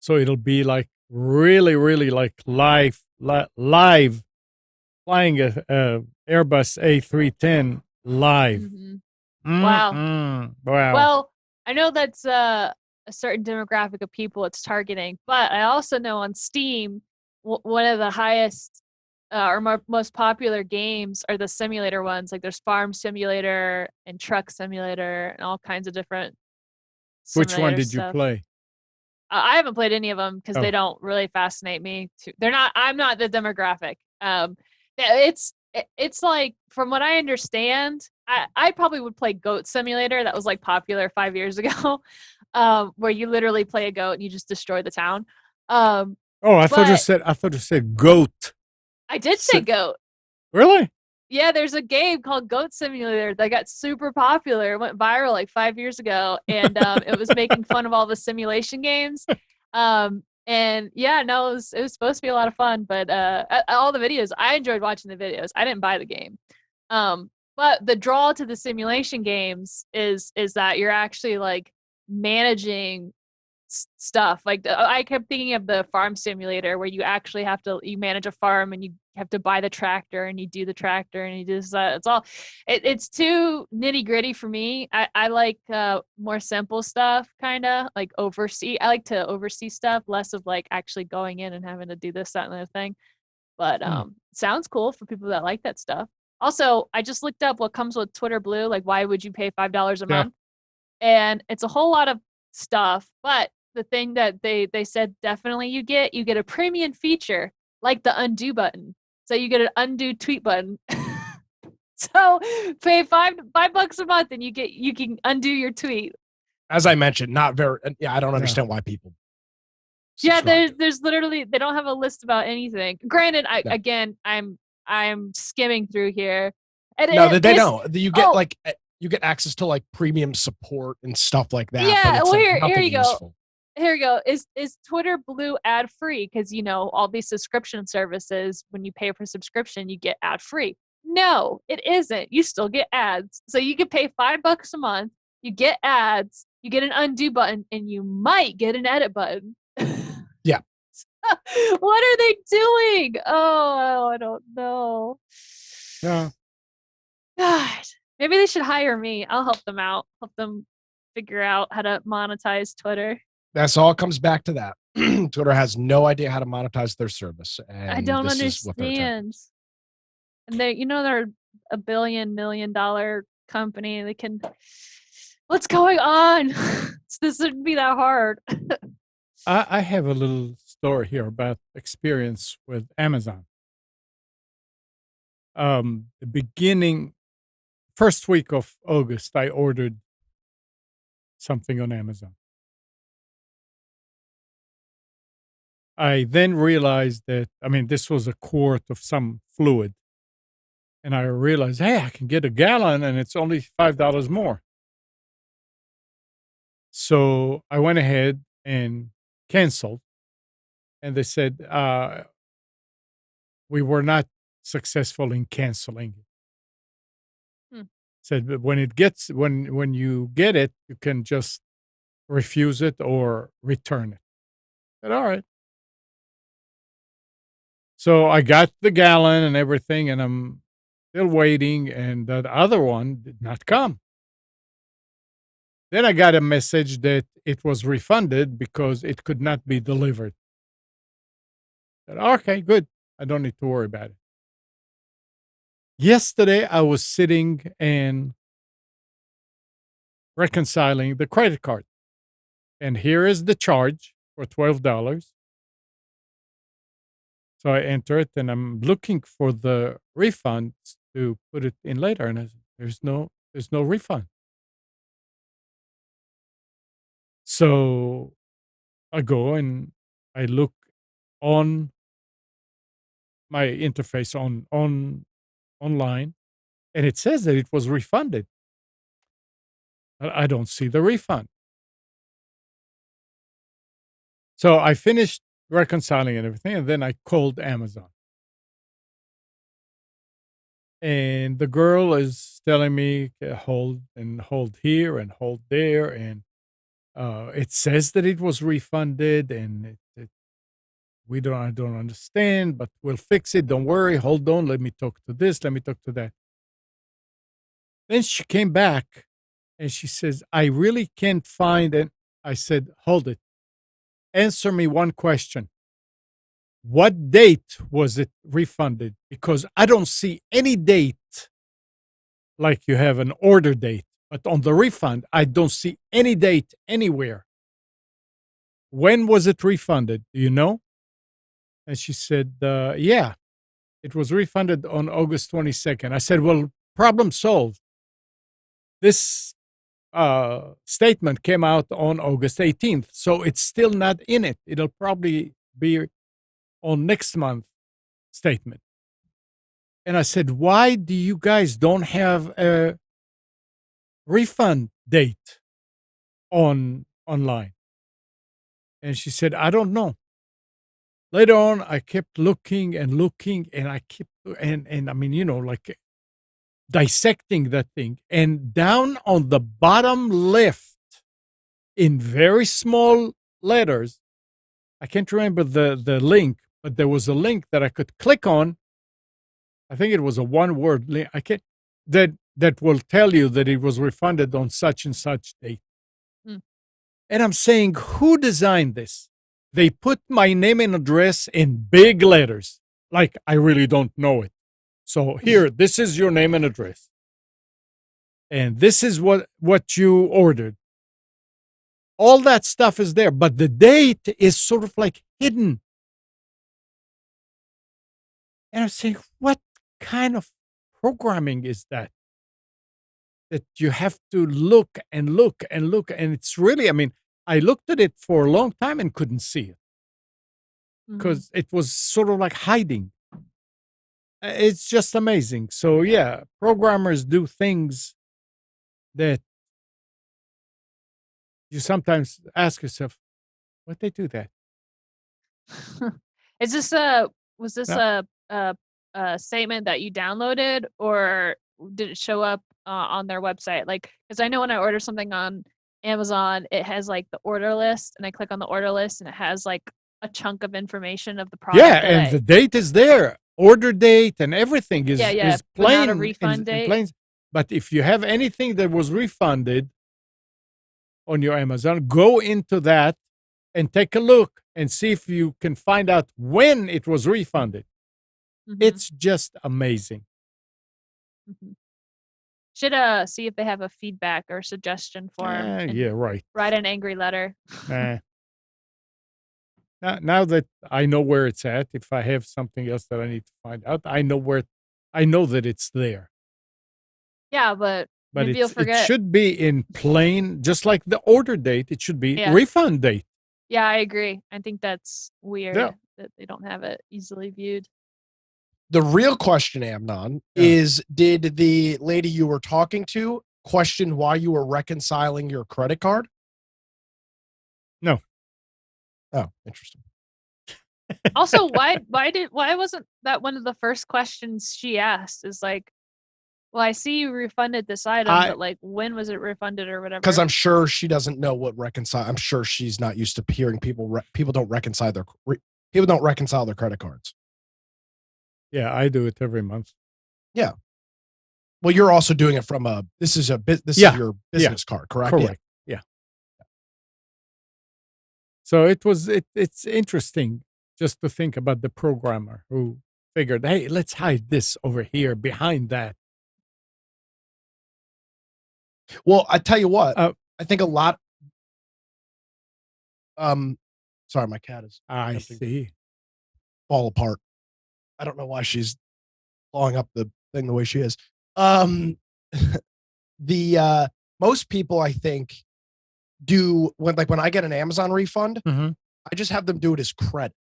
A: So it'll be like really, really like live flying a Airbus A310 live.
C: Mhm. Wow.
A: Wow.
C: Well, I know that's a certain demographic of people it's targeting, but I also know on Steam, one of the highest or most popular games are the simulator ones. Like there's Farm Simulator and Truck Simulator and all kinds of different
A: Which one
C: simulator
A: did you
C: stuff.
A: play?
C: I haven't played any of them because
A: Oh.
C: they don't really fascinate me. They're not. I'm not the demographic. It's like from what I understand, I probably would play Goat Simulator. That was like popular 5 years ago, where you literally play a goat and you just destroy the town.
A: Oh, I thought you said goat.
C: I did say goat.
A: Really?
C: Yeah, there's a game called Goat Simulator that got super popular. It went viral like 5 years ago, and it was making fun of all the simulation games. And yeah, no, it was supposed to be a lot of fun, but all the videos, I enjoyed watching the videos. I didn't buy the game. But the draw to the simulation games is that you're actually like managing stuff. Like I kept thinking of the farm simulator where you actually have to you manage a farm and you have to buy the tractor and you do the tractor and you do this. It's all it's too nitty gritty for me. I like more simple stuff, kind of like oversee. I like to oversee stuff, less of like actually going in and having to do this, that, and the other thing. But sounds cool for people that like that stuff. Also, I just looked up what comes with Twitter Blue. Like, why would you pay $5 a month? And it's a whole lot of stuff, but the thing that they said definitely you get a premium feature like the undo button. So you get an undo tweet button. So pay $5 a month and you can undo your tweet.
B: As I mentioned, not very. Yeah, I don't understand why people.
C: Yeah, there's literally they don't have a list about anything. Granted, again I'm skimming through here. And
B: no, they don't. You get like you get access to like premium support and stuff like that.
C: Yeah,
B: but it's
C: well
B: like
C: here you go.
B: Useful.
C: Here you go. Is Twitter Blue ad free? Because you know all these subscription services, when you pay for subscription, you get ad free. No, it isn't. You still get ads. So you can pay $5 a month. You get ads. You get an undo button, and you might get an edit button.
B: Yeah.
C: What are they doing? Oh, I don't know.
A: Yeah.
C: God, maybe they should hire me. I'll help them out. Help them figure out how to monetize Twitter.
B: That's all comes back to that. Twitter has no idea how to monetize their service. And
C: I don't
B: this
C: understand.
B: Is
C: And they're a $1 million company. They can. What's going on? This shouldn't be that hard.
A: I have a little story here about experience with Amazon. The beginning, first week of August, I ordered something on Amazon. I then realized that, this was a quart of some fluid. And I realized, hey, I can get a gallon and it's only $5 more. So I went ahead and canceled. And they said, we were not successful in canceling it. Said, but when you get it, you can just refuse it or return it. I said, all right. So I got the gallon and everything, and I'm still waiting, and that other one did not come. Then I got a message that it was refunded because it could not be delivered. I said, okay, good. I don't need to worry about it. Yesterday, I was sitting and reconciling the credit card. And here is the charge for $12. So I enter it and I'm looking for the refund to put it in later. And I said, there's no refund. So I go and I look on my interface online, and it says that it was refunded. I don't see the refund. So I finished reconciling and everything, and then I called Amazon. And the girl is telling me, hold here and hold there. And It says that it was refunded, and I don't understand, but we'll fix it. Don't worry. Hold on. Let me talk to this. Let me talk to that. Then she came back and she says, I really can't find it. I said, hold it. Answer me one question. What date was it refunded? Because I don't see any date like you have an order date, but on the refund, I don't see any date anywhere. When was it refunded? Do you know? And she said, yeah, it was refunded on August 22nd. I said, well, problem solved. This statement came out on August 18th, so it's still not in it. It'll probably be on next month's statement. And I said, why do you guys don't have a refund date online? And she said, I don't know. Later on, I kept looking and looking, and I kept, and I mean, like dissecting that thing. And down on the bottom left, in very small letters, I can't remember the link, but there was a link that I could click on. I think it was a one-word link. That will tell you that it was refunded on such and such date. And I'm saying, who designed this? They put my name and address in big letters, like I really don't know it. So here, this is your name and address. And this is what you ordered. All that stuff is there, but the date is sort of like hidden. And I'm saying, what kind of programming is that? That you have to look and look and look. And it's really, I mean, I looked at it for a long time and couldn't see it because it was sort of like hiding. It's just amazing. So, yeah, programmers do things that you sometimes ask yourself, why'd they do that?
C: Is this was this
A: No.
C: a statement that you downloaded, or did it show up on their website? Like, because I know when I order something on Amazon, it has like the order list, and I click on the order list, and it has like a chunk of information of the product.
A: Yeah, and the date is there. Order date and everything is
C: but not a
A: plain
C: refund
A: in
C: date.
A: plain. But if you have anything that was refunded on your Amazon, go into that and take a look and see if you can find out when it was refunded. It's just amazing.
C: Should see if they have a feedback or suggestion form.
A: Yeah, right.
C: Write an angry letter.
A: Now that I know where it's at, if I have something else that I need to find out, I know that it's there.
C: Yeah, but maybe you'll
A: it
C: forget.
A: should be in plain, just like the order date. It should be refund date.
C: Yeah, I agree. I think that's weird
A: Yeah.
C: that they don't have it easily viewed.
B: The real question, Amnon, is did the lady you were talking to question why you were reconciling your credit card?
A: No.
B: Oh, interesting.
C: Also, why wasn't that one of the first questions she asked? Is like, well, I see you refunded this item, but like, when was it refunded or whatever?
B: Because I'm sure she doesn't know what reconcile. I'm sure she's not used to hearing people don't reconcile their credit cards.
A: Yeah, I do it every month.
B: Yeah. Well, you're also doing it from this is your business card, correct?
A: Correct. Yeah. So it's interesting just to think about the programmer who figured, hey, let's hide this over here behind that.
B: Well, I tell you what, I think a lot. Sorry, my cat is.
A: I see.
B: Fall apart. I don't know why she's blowing up the thing the way she is. Most people, I think, do when I get an Amazon refund, I just have them do it as credit.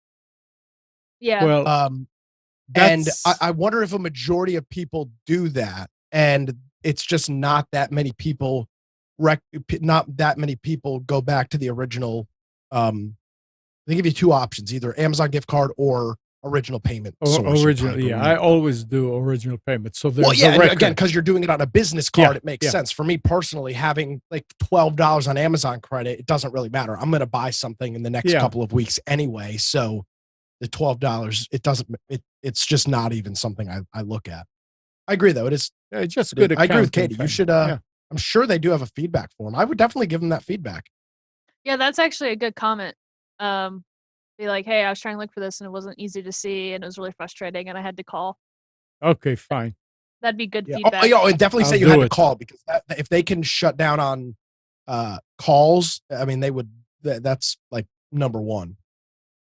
C: Yeah.
A: Well,
B: and I wonder if a majority of people do that, and it's just not that many people. Not that many people go back to the original. They give you two options: either Amazon gift card or original payment source.
A: Original, yeah. I always do original payment. So there's
B: well, yeah,
A: a record.
B: again, because you're doing it on a business card,
A: Yeah,
B: it makes
A: yeah.
B: sense. For me personally, having like $12 on Amazon credit, it doesn't really matter. I'm going to buy something in the next couple of weeks anyway. So the $12, it's just not even something I look at. I agree, though. It is
A: It's just good.
B: I agree with Katie.
A: thing.
B: You should, I'm sure they do have a feedback form. I would definitely give them that feedback.
C: Yeah, that's actually a good comment. Be like, hey, I was trying to look for this and it wasn't easy to see and it was really frustrating and I had to call.
A: Okay, fine.
C: That'd be good
B: Yeah.
C: feedback.
B: Oh, yeah, and definitely say
A: I'll
B: you had
A: do
B: to
A: it.
B: call, because if they can shut down on calls, I mean, they would. That's like number one.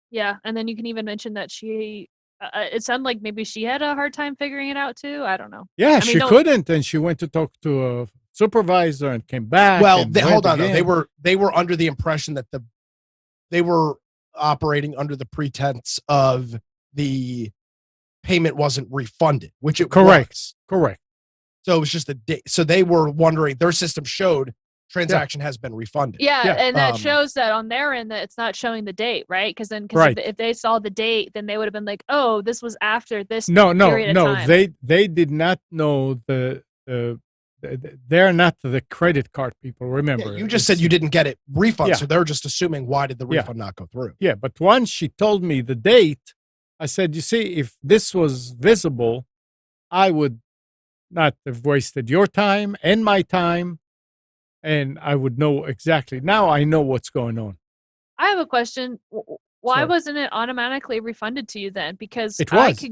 C: Yeah, and then you can even mention that she. It sounded like maybe she had a hard time figuring it out too. I don't know.
A: Yeah,
C: I mean,
A: she couldn't, and she went to talk to a supervisor and came back.
B: Well,
A: and
B: hold on.
A: again.
B: Though. They were under the impression that they were operating under the pretense of the payment wasn't refunded, which it was.
A: Correct.
B: So it was just a day. So they were wondering. Their system showed transaction has been refunded.
C: Yeah, and that shows that on their end that it's not showing the date, right? Because if they saw the date, then they would have been like, "Oh, this was after this."
A: No.
C: period of time.
A: They did not know they're not the credit card people. Remember,
B: you just said you didn't get it refunded,
A: Yeah.
B: so they're just assuming why did the refund not go through?
A: Yeah, but once she told me the date, I said, "You see, if this was visible, I would not have wasted your time and my time, and I would know exactly. Now I know what's going on."
C: I have a question. Why
A: Sure.
C: wasn't it automatically refunded to you then? Because
A: It was.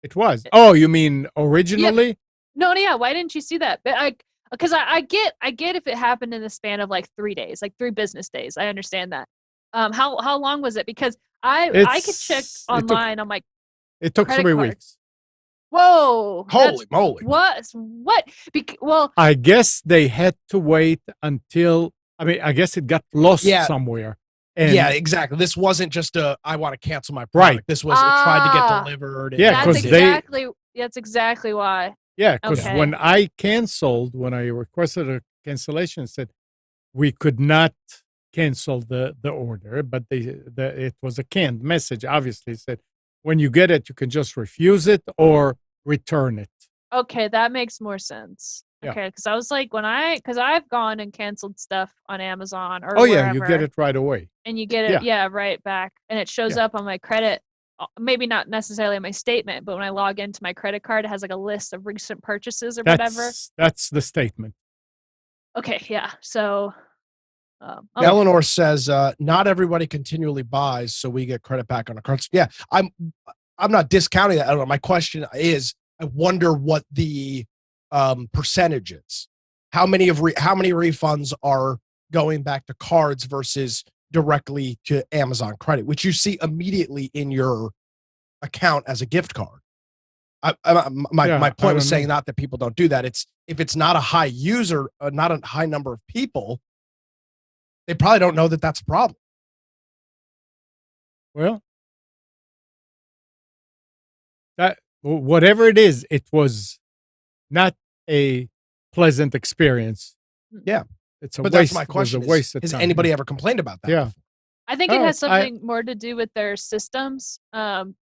A: It was. Oh, you mean originally?
C: No, yeah. Why didn't you see that? But because I get if it happened in the span of like 3 days, like 3 business days. I understand that. How long was it? Because I could check online on my.
A: It took
C: credit
A: 3
C: card.
A: weeks.
C: Whoa!
B: Holy moly!
C: What? Well,
A: I guess they had to wait until. I mean, I guess it got lost somewhere. And
B: yeah, exactly. This wasn't just I want to cancel my product.
A: Right.
B: This was it tried to get delivered.
A: Yeah,
C: that's exactly why.
A: Yeah, because
C: Okay.
A: when I requested a cancellation, it said we could not cancel the order, but it was a canned message. Obviously, it said when you get it, you can just refuse it or return it.
C: Okay, that makes more sense.
A: Yeah.
C: Okay, because I was like, because I've gone and canceled stuff on Amazon or
A: Yeah, you get it right away.
C: and you get it, right back, and it shows up on my credit. Maybe not necessarily on my statement, but when I log into my credit card, it has like a list of recent purchases or whatever.
A: That's the statement.
C: Okay, yeah. So,
B: Eleanor says, "Not everybody continually buys, so we get credit back on our cards." Yeah, I'm not discounting that. I don't know. My question is, I wonder what the percentage is. How many refunds are going back to cards versus directly to Amazon credit, which you see immediately in your account as a gift card. My point was saying not that people don't do that. It's if it's not a high user, not a high number of people, they probably don't know that that's a problem.
A: Well, whatever it is, it was not a pleasant experience.
B: Yeah.
A: It's a
B: but
A: waste.
B: That's my question.
A: It was a waste of
B: has
A: time.
B: anybody ever complained about that?
A: Yeah.
B: Before?
C: I think it has something more to do with their systems,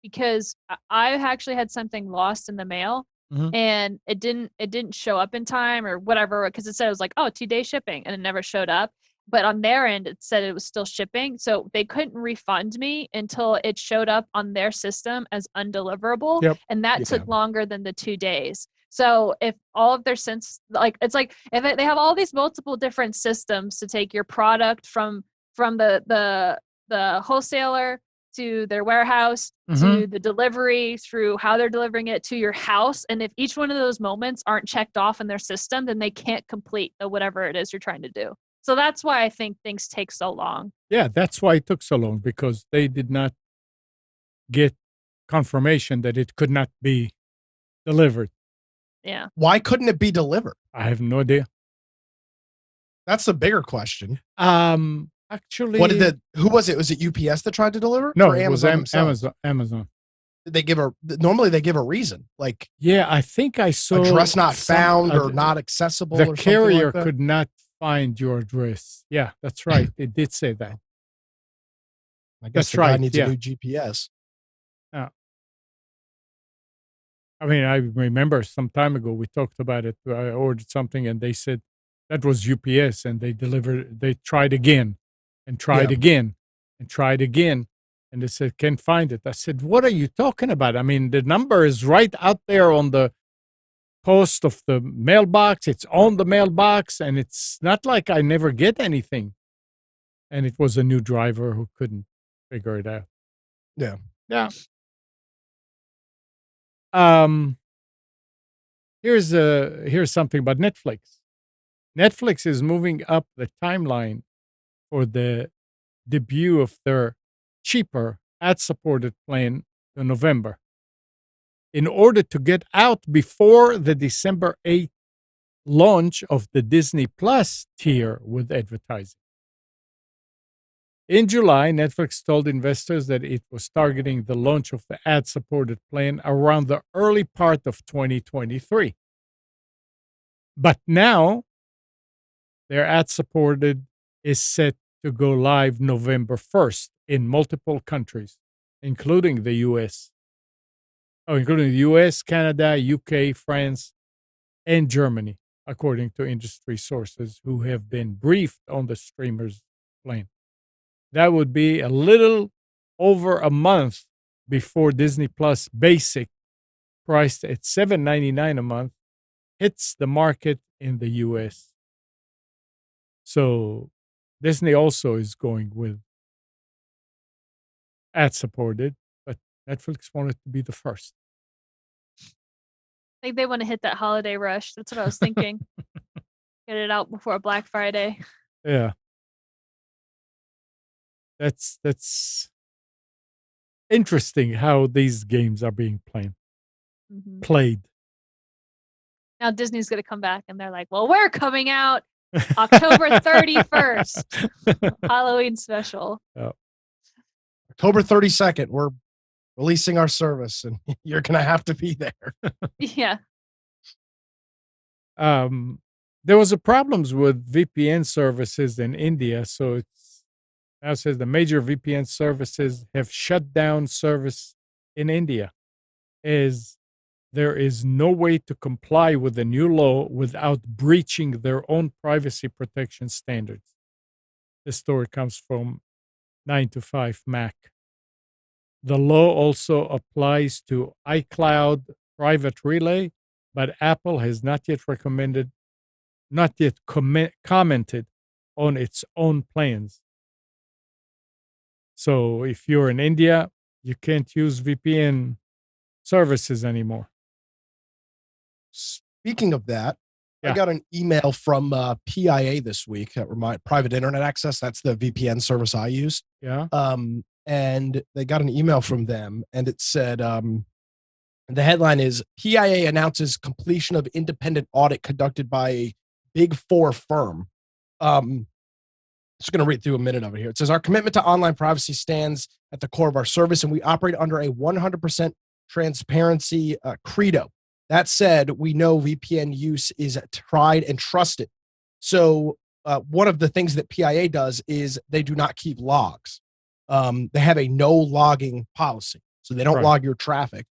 C: because I actually had something lost in the mail, and it didn't show up in time or whatever, because it said it was like, 2-day shipping, and it never showed up. But on their end, it said it was still shipping, so they couldn't refund me until it showed up on their system as undeliverable, and that took longer than the 2 days. So if all of their it's like if they have all these multiple different systems to take your product from the wholesaler to their warehouse to the delivery through how they're delivering it to your house, and if each one of those moments aren't checked off in their system, then they can't complete whatever it is you're trying to do. So that's why I think things take so long.
A: Yeah, that's why it took so long, because they did not get confirmation that it could not be delivered.
C: Yeah.
B: Why couldn't it be delivered?
A: I have no idea.
B: That's the bigger question.
A: Actually,
B: who was it? Was it UPS that tried to deliver?
A: No,
B: or
A: it was Amazon.
B: Did normally they give a reason, like
A: I think I saw
B: address not found or not accessible.
A: The
B: or
A: carrier
B: like
A: could not find your address. Yeah, that's right. It did say that.
B: I guess the guy needs a new GPS.
A: I mean, I remember some time ago we talked about it. I ordered something and they said that was UPS, and they delivered. They tried again, and tried again, and tried again, and they said can't find it. I said, "What are you talking about? I mean, the number is right out there on the post of the mailbox. It's on the mailbox, and it's not like I never get anything." And it was a new driver who couldn't figure it out.
B: Yeah.
A: Yeah. Here's something about Netflix. Netflix is moving up the timeline for the debut of their cheaper ad-supported plan to November, in order to get out before the December 8th launch of the Disney Plus tier with advertising. In July, Netflix told investors that it was targeting the launch of the ad-supported plan around the early part of 2023. But now, their ad-supported is set to go live November 1st in multiple countries, including the US. Including the US, Canada, UK, France, and Germany, according to industry sources who have been briefed on the streamer's plan. That would be a little over a month before Disney Plus Basic, priced at $7.99 a month, hits the market in the US. So Disney also is going with ad-supported, but Netflix wanted to be the first.
C: I think they want to hit that holiday rush. That's what I was thinking. Get it out before Black Friday.
A: Yeah. That's interesting how these games are being played.
C: Now Disney's going to come back and they're like, well, we're coming out October 31st. Halloween special.
A: Oh.
B: October 32nd, we're releasing our service, and you're going to have to be there.
C: Yeah.
A: There was a problems with VPN services in India, so it's now says the major VPN services have shut down service in India, as there is no way to comply with the new law without breaching their own privacy protection standards. This story comes from 9to5Mac. The law also applies to iCloud Private Relay, but Apple has not yet commented on its own plans. So if you're in India, you can't use VPN services anymore.
B: Speaking of that,
A: Yeah.
B: I got an email from PIA this week, Private Internet Access. That's the VPN service I use.
A: Yeah.
B: And they got an email from them, and it said, the headline is, PIA announces completion of independent audit conducted by a Big Four firm. Just going to read through a minute of it here. It says, our commitment to online privacy stands at the core of our service, and we operate under a 100% transparency credo. That said, we know VPN use is tried and trusted. So one of the things that PIA does is they do not keep logs. They have a no logging policy, so they don't log your traffic.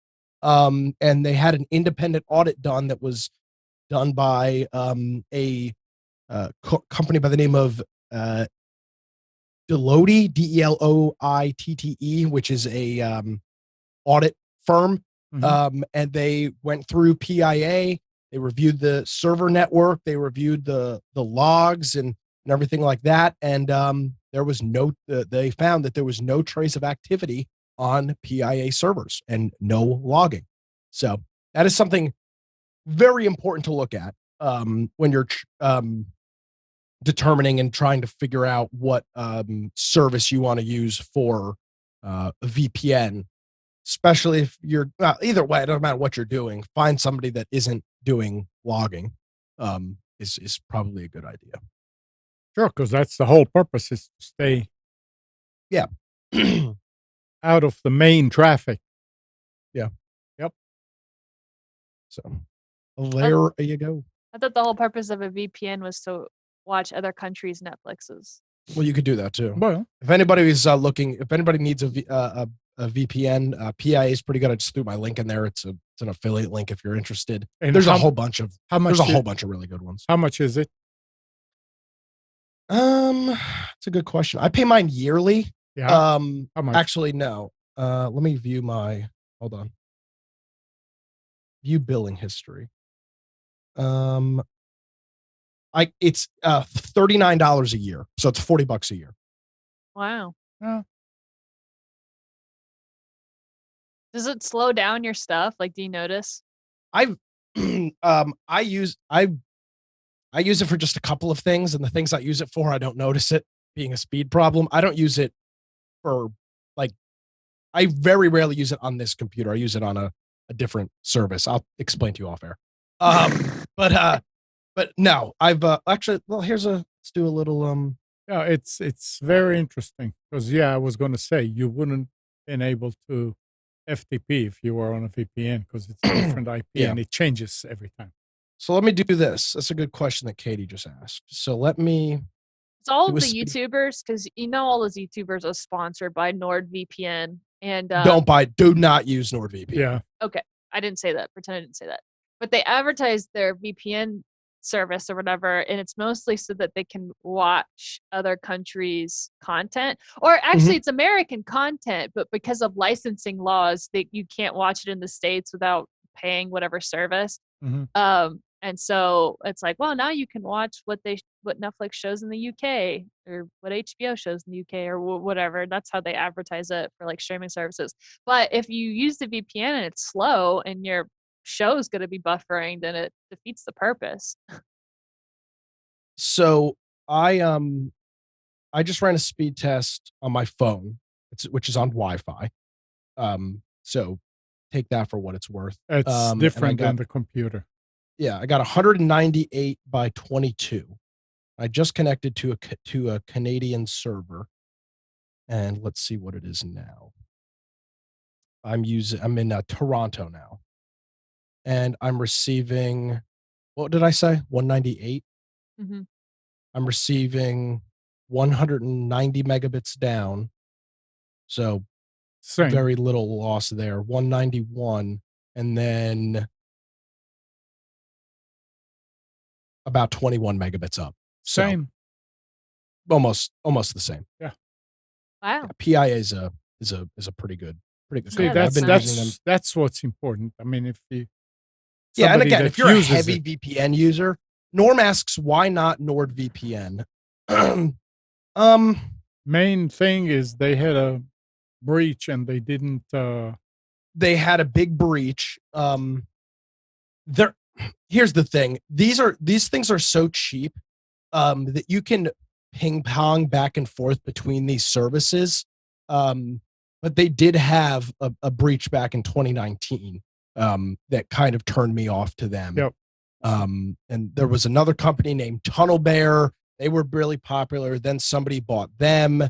B: And they had an independent audit done that was done by a company by the name of Deloitte, Deloitte, which is a audit firm. And they went through PIA. They reviewed the server network. They reviewed the logs and everything like that. And there was they found that there was no trace of activity on PIA servers and no logging. So that is something very important to look at when you're determining and trying to figure out what service you want to use for a VPN. Especially if you're either way, it doesn't matter what you're doing. Find somebody that isn't doing logging is probably a good idea.
A: Sure, because that's the whole purpose, is to stay out of the main traffic.
B: Yeah.
A: Yep.
B: So there you go.
C: I thought the whole purpose of a VPN was to watch other countries' Netflixes.
B: Well, you could do that too.
A: Well,
B: if anybody is looking, if anybody needs a VPN, PIA is pretty good. I just threw my link in there. It's It's an affiliate link if you're interested.
A: And
B: There's
A: how-
B: a whole bunch of really good ones.
A: How much is it?
B: It's a good question. I pay mine yearly.
A: Yeah. How much?
B: Actually, no. Let me view hold on. View billing history. It's $39 a year. So it's $40 a year.
C: Wow.
A: Yeah.
C: Does it slow down your stuff? Like, do you notice?
B: I use it for just a couple of things, and the things I use it for, I don't notice it being a speed problem. I don't use it for I very rarely use it on this computer. I use it on a different service. I'll explain to you off air. But no, I've actually, well, let's do a little
A: Yeah, it's very interesting because I was going to say you wouldn't been able to FTP if you were on a VPN because it's a different IP
B: Yeah.
A: and it changes every time.
B: So let me do this. That's a good question that Katie just asked. So let me.
C: It's all
B: It
C: of the
B: was-
C: YouTubers, because all those YouTubers are sponsored by NordVPN. And
B: Do not use NordVPN.
A: Yeah.
C: I didn't say that. Pretend I didn't say that. But they advertise their VPN service or whatever, and it's mostly so that they can watch other countries' content. Or actually, it's American content, but because of licensing laws, you can't watch it in the States without paying whatever service.
A: Mhm.
C: And so it's like, well, now you can watch what Netflix shows in the UK or what HBO shows in the UK or whatever. That's how they advertise it for like streaming services. But if you use the VPN and it's slow and your show is going to be buffering, then it defeats the purpose.
B: So I just ran a speed test on my phone, which is on Wi-Fi. So take that for what it's worth.
A: It's
B: and I
A: different
B: got-
A: than the computer.
B: Yeah, I got 198 by 22. I just connected to a Canadian server, and let's see what it is now. I'm in Toronto now, and I'm receiving. What did I say? 198.
C: Mhm.
B: I'm receiving 190 megabits down, so
A: Same.
B: very little loss there. 191, and then about 21 megabits up. So
A: Same.
B: almost the same.
C: Wow.
B: PIA is a pretty good.
A: See,
C: Yeah,
B: company.
C: that's
B: using them.
A: that's what's important. I mean, if the
B: Yeah, and
A: somebody
B: again,
A: that
B: if you're a
A: uses
B: heavy
A: it-
B: VPN user, Norm asks why not NordVPN.
A: main thing is they had a breach and they didn't.
B: They had a big breach. Here's the thing. These things are so cheap that you can ping pong back and forth between these services. But they did have a breach back in 2019 that kind of turned me off to them.
A: Yep.
B: And there was another company named Tunnel Bear. They were really popular. Then somebody bought them.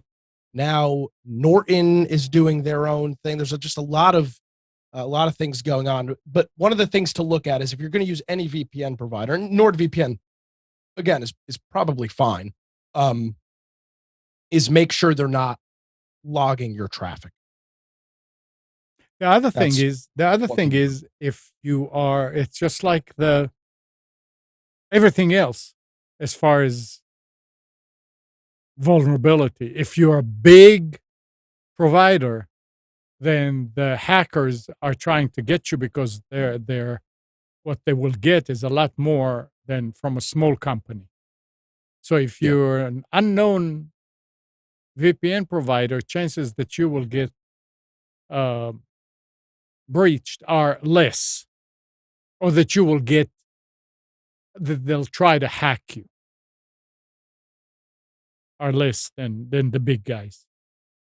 B: Now Norton is doing their own thing. There's just a lot of things going on. But one of the things to look at is if you're going to use any VPN provider, and NordVPN, again, is probably fine, is make sure they're not logging your traffic.
A: The other thing
B: That's one thing.
A: is if you are, it's just like everything else as far as vulnerability. If you're a big provider, then the hackers are trying to get you because they're what they will get is a lot more than from a small company. So if
B: Yeah.
A: you're an unknown VPN provider, chances that you will get breached are less, or that you will get that they'll try to hack you are less than the big guys.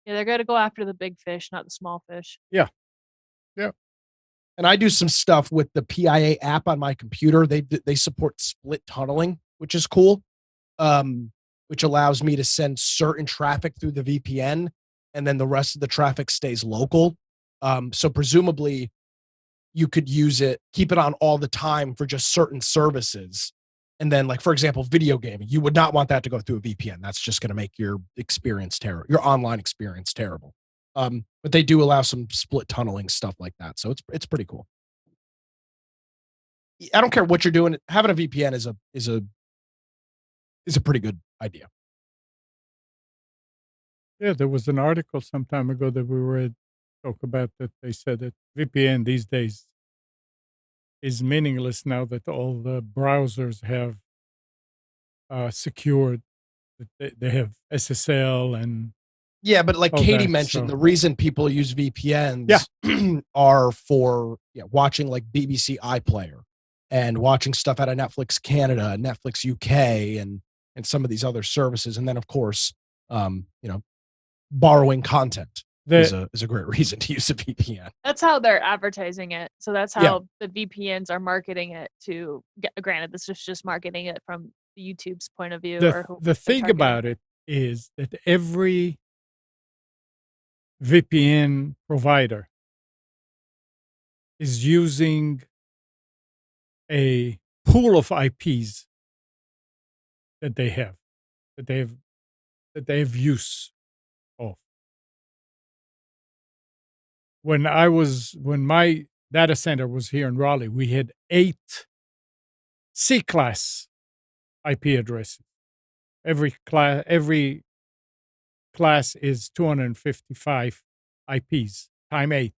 C: Yeah, they're going to go after the big fish, not the small fish.
B: And I do some stuff with the PIA app on my computer. They support split tunneling, which is cool, which allows me to send certain traffic through the VPN, and then the rest of the traffic stays local. So presumably, you could use it, keep it on all the time for just certain services. And then, like, for example, video gaming, you would not want that to go through a VPN. That's just going to make your experience terrible, your online experience terrible. But they do allow some split tunneling stuff like that. So it's pretty cool. I don't care what you're doing. Having a VPN is a pretty good idea.
A: Yeah, there was an article some time ago that we read talk about that. They said that VPN these days is meaningless now that all the browsers have secured that they have SSL and
B: Yeah, but like
A: all
B: Katie
A: that.
B: mentioned,
A: So
B: the reason people use
A: yeah,
B: VPNs are for watching like BBC iPlayer and watching stuff out of Netflix Canada, Netflix UK, and some of these other services, and then of course, you know, borrowing content
A: the
B: is a great reason to use a VPN.
C: That's how they're advertising it. So that's
B: Yeah,
C: how the VPNs are marketing it to granted, this is just marketing it from YouTube's point of view or who
A: the
C: they're
A: thing
C: targeting.
A: about it is that every VPN provider is using a pool of IPs that they have that they have that they have use of. When my data center was here in Raleigh, we had 8 C class IP addresses. Every class is 255 IPs time 8.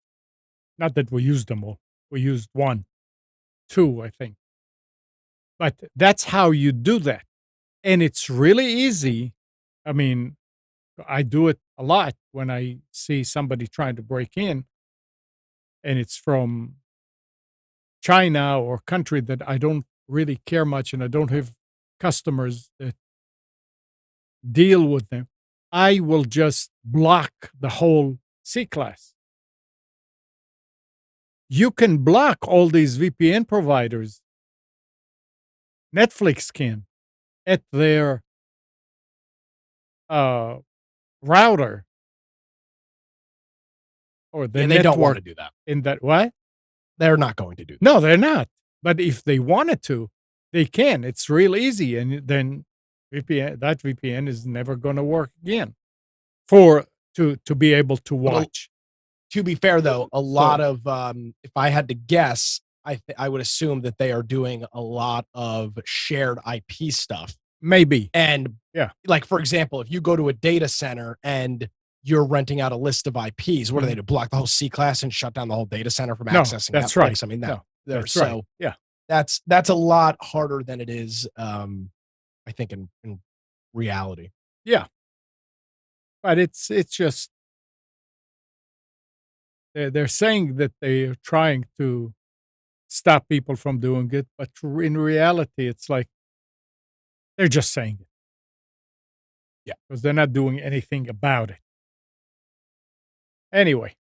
A: Not that we used them all. We used 1, 2, I think. But that's how you do that. And it's really easy. I mean, I do it a lot when I see somebody trying to break in and it's from China or country that I don't really care much and I don't have customers that deal with them. I will just block the whole C class. You can block all these VPN providers. Netflix can at their uh, router or the
B: yeah, they don't want
A: network
B: to do that.
A: in that. What?
B: They're not going to do that.
A: No, they're not. But if they wanted to, they can. It's real easy, and then VPN is never going to work again for to be able to
B: But
A: watch.
B: to be fair, though, a lot
A: So
B: of if I had to guess, I would assume that they are doing a lot of shared IP stuff.
A: maybe,
B: And
A: yeah.
B: like for example, if you go to a data center and you're renting out a list of IPs, what are they
A: Mhm.
B: to block the whole C class and shut down the whole data center from
A: No,
B: accessing
A: that's right.
B: Netflix? I mean that
A: No,
B: there
A: that's right.
B: so
A: Yeah,
B: that's a lot harder than it is I think in reality.
A: yeah. But it's just they're saying that they're trying to stop people from doing it, but in reality, it's like they're just saying it
B: Yeah.
A: because they're not doing anything about it. Anyway,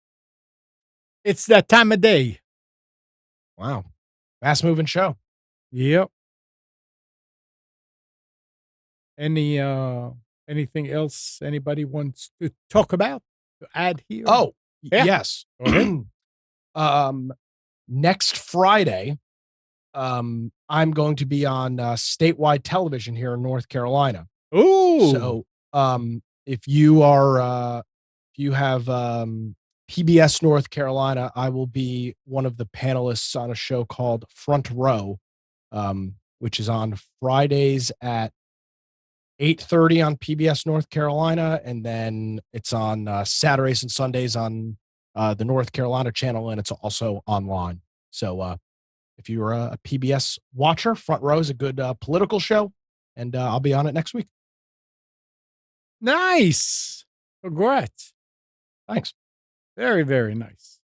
A: it's that time of day.
B: Wow. Fast moving show.
A: Yep. Any anything else anybody wants to talk about to add here?
B: Oh,
A: Yeah,
B: yes.
A: go ahead.
B: um Next Friday, I'm going to be on statewide television here in North Carolina.
A: Ooh,
B: So, if you are, if you have PBS North Carolina, I will be one of the panelists on a show called Front Row, which is on Fridays at 8:30 on PBS North Carolina, and then it's on Saturdays and Sundays on the North Carolina channel, and it's also online. So, if you're a PBS watcher, Front Row is a good political show, and I'll be on it next week.
A: nice. Congrats.
B: Thanks.
A: Very, very nice.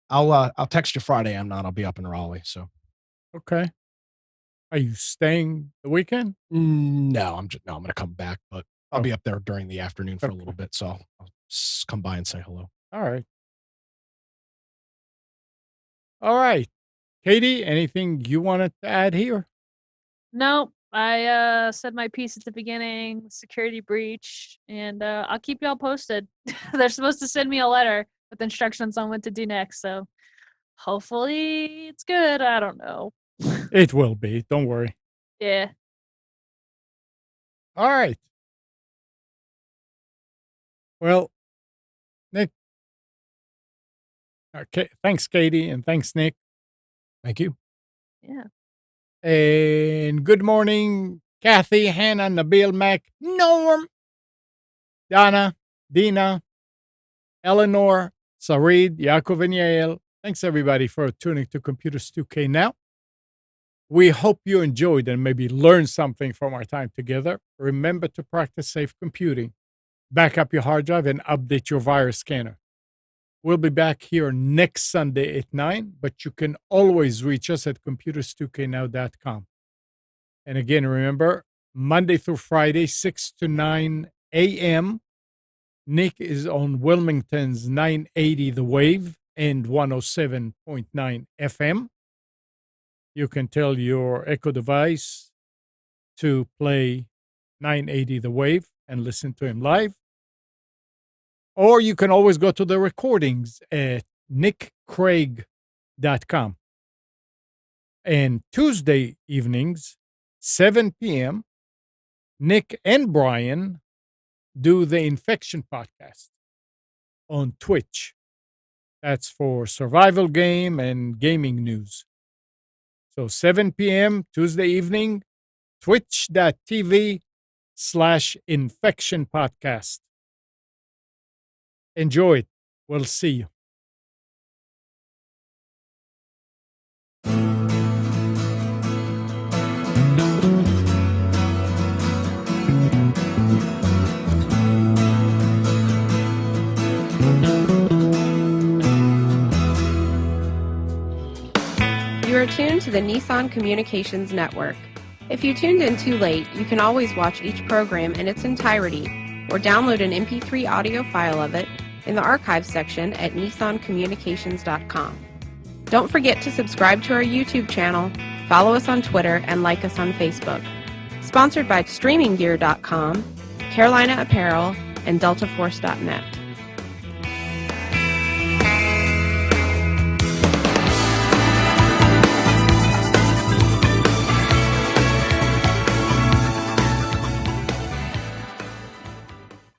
B: I'll text you Friday. I'm not. I'll be up in Raleigh. So
A: Okay. Are you staying the weekend?
B: no, I'm gonna come back, but I'll
A: Oh,
B: be up there during the afternoon for a little
A: okay.
B: bit. So I'll come by and say hello.
A: All right. All right. Katie, anything you wanted to add here?
C: No, I said my piece at the beginning, security breach, and I'll keep y'all posted. They're supposed to send me a letter with instructions on what to do next, so hopefully it's good. I don't know.
A: It will be. Don't worry.
C: Yeah.
A: All right. Well, Nick, okay. Thanks, Katie, and thanks, Nick.
B: Thank you.
C: Yeah.
A: And good morning, Kathy, Hannah, Nabil, Mac, Norm, Donna, Dina, Eleanor, Sarid, Yaakov, and Yael. Thanks, everybody, for tuning to Computers 2K Now. We hope you enjoyed and maybe learned something from our time together. Remember to practice safe computing. Back up your hard drive and update your virus scanner. We'll be back here next Sunday at 9, but you can always reach us at computers2know.com. And again, remember, Monday through Friday, 6 to 9 a.m., Nick is on Wilmington's 980 The Wave and 107.9 FM. You can tell your Echo device to play 980 The Wave and listen to him live. Or you can always go to the recordings at nickcraig.com. And Tuesday evenings, 7 p.m., Nick and Brian do the Infection Podcast on Twitch. That's for survival game and gaming news. So 7 p.m. Tuesday evening, twitch.tv/Infection Podcast. Enjoy it. We'll see you.
D: You are tuned to the Nissan Communications Network. If you tuned in too late, you can always watch each program in its entirety or download an MP3 audio file of it in the archives section at nissancommunications.com. Don't forget to subscribe to our YouTube channel, follow us on Twitter, and like us on Facebook. Sponsored by StreamingGear.com, Carolina Apparel, and DeltaForce.net.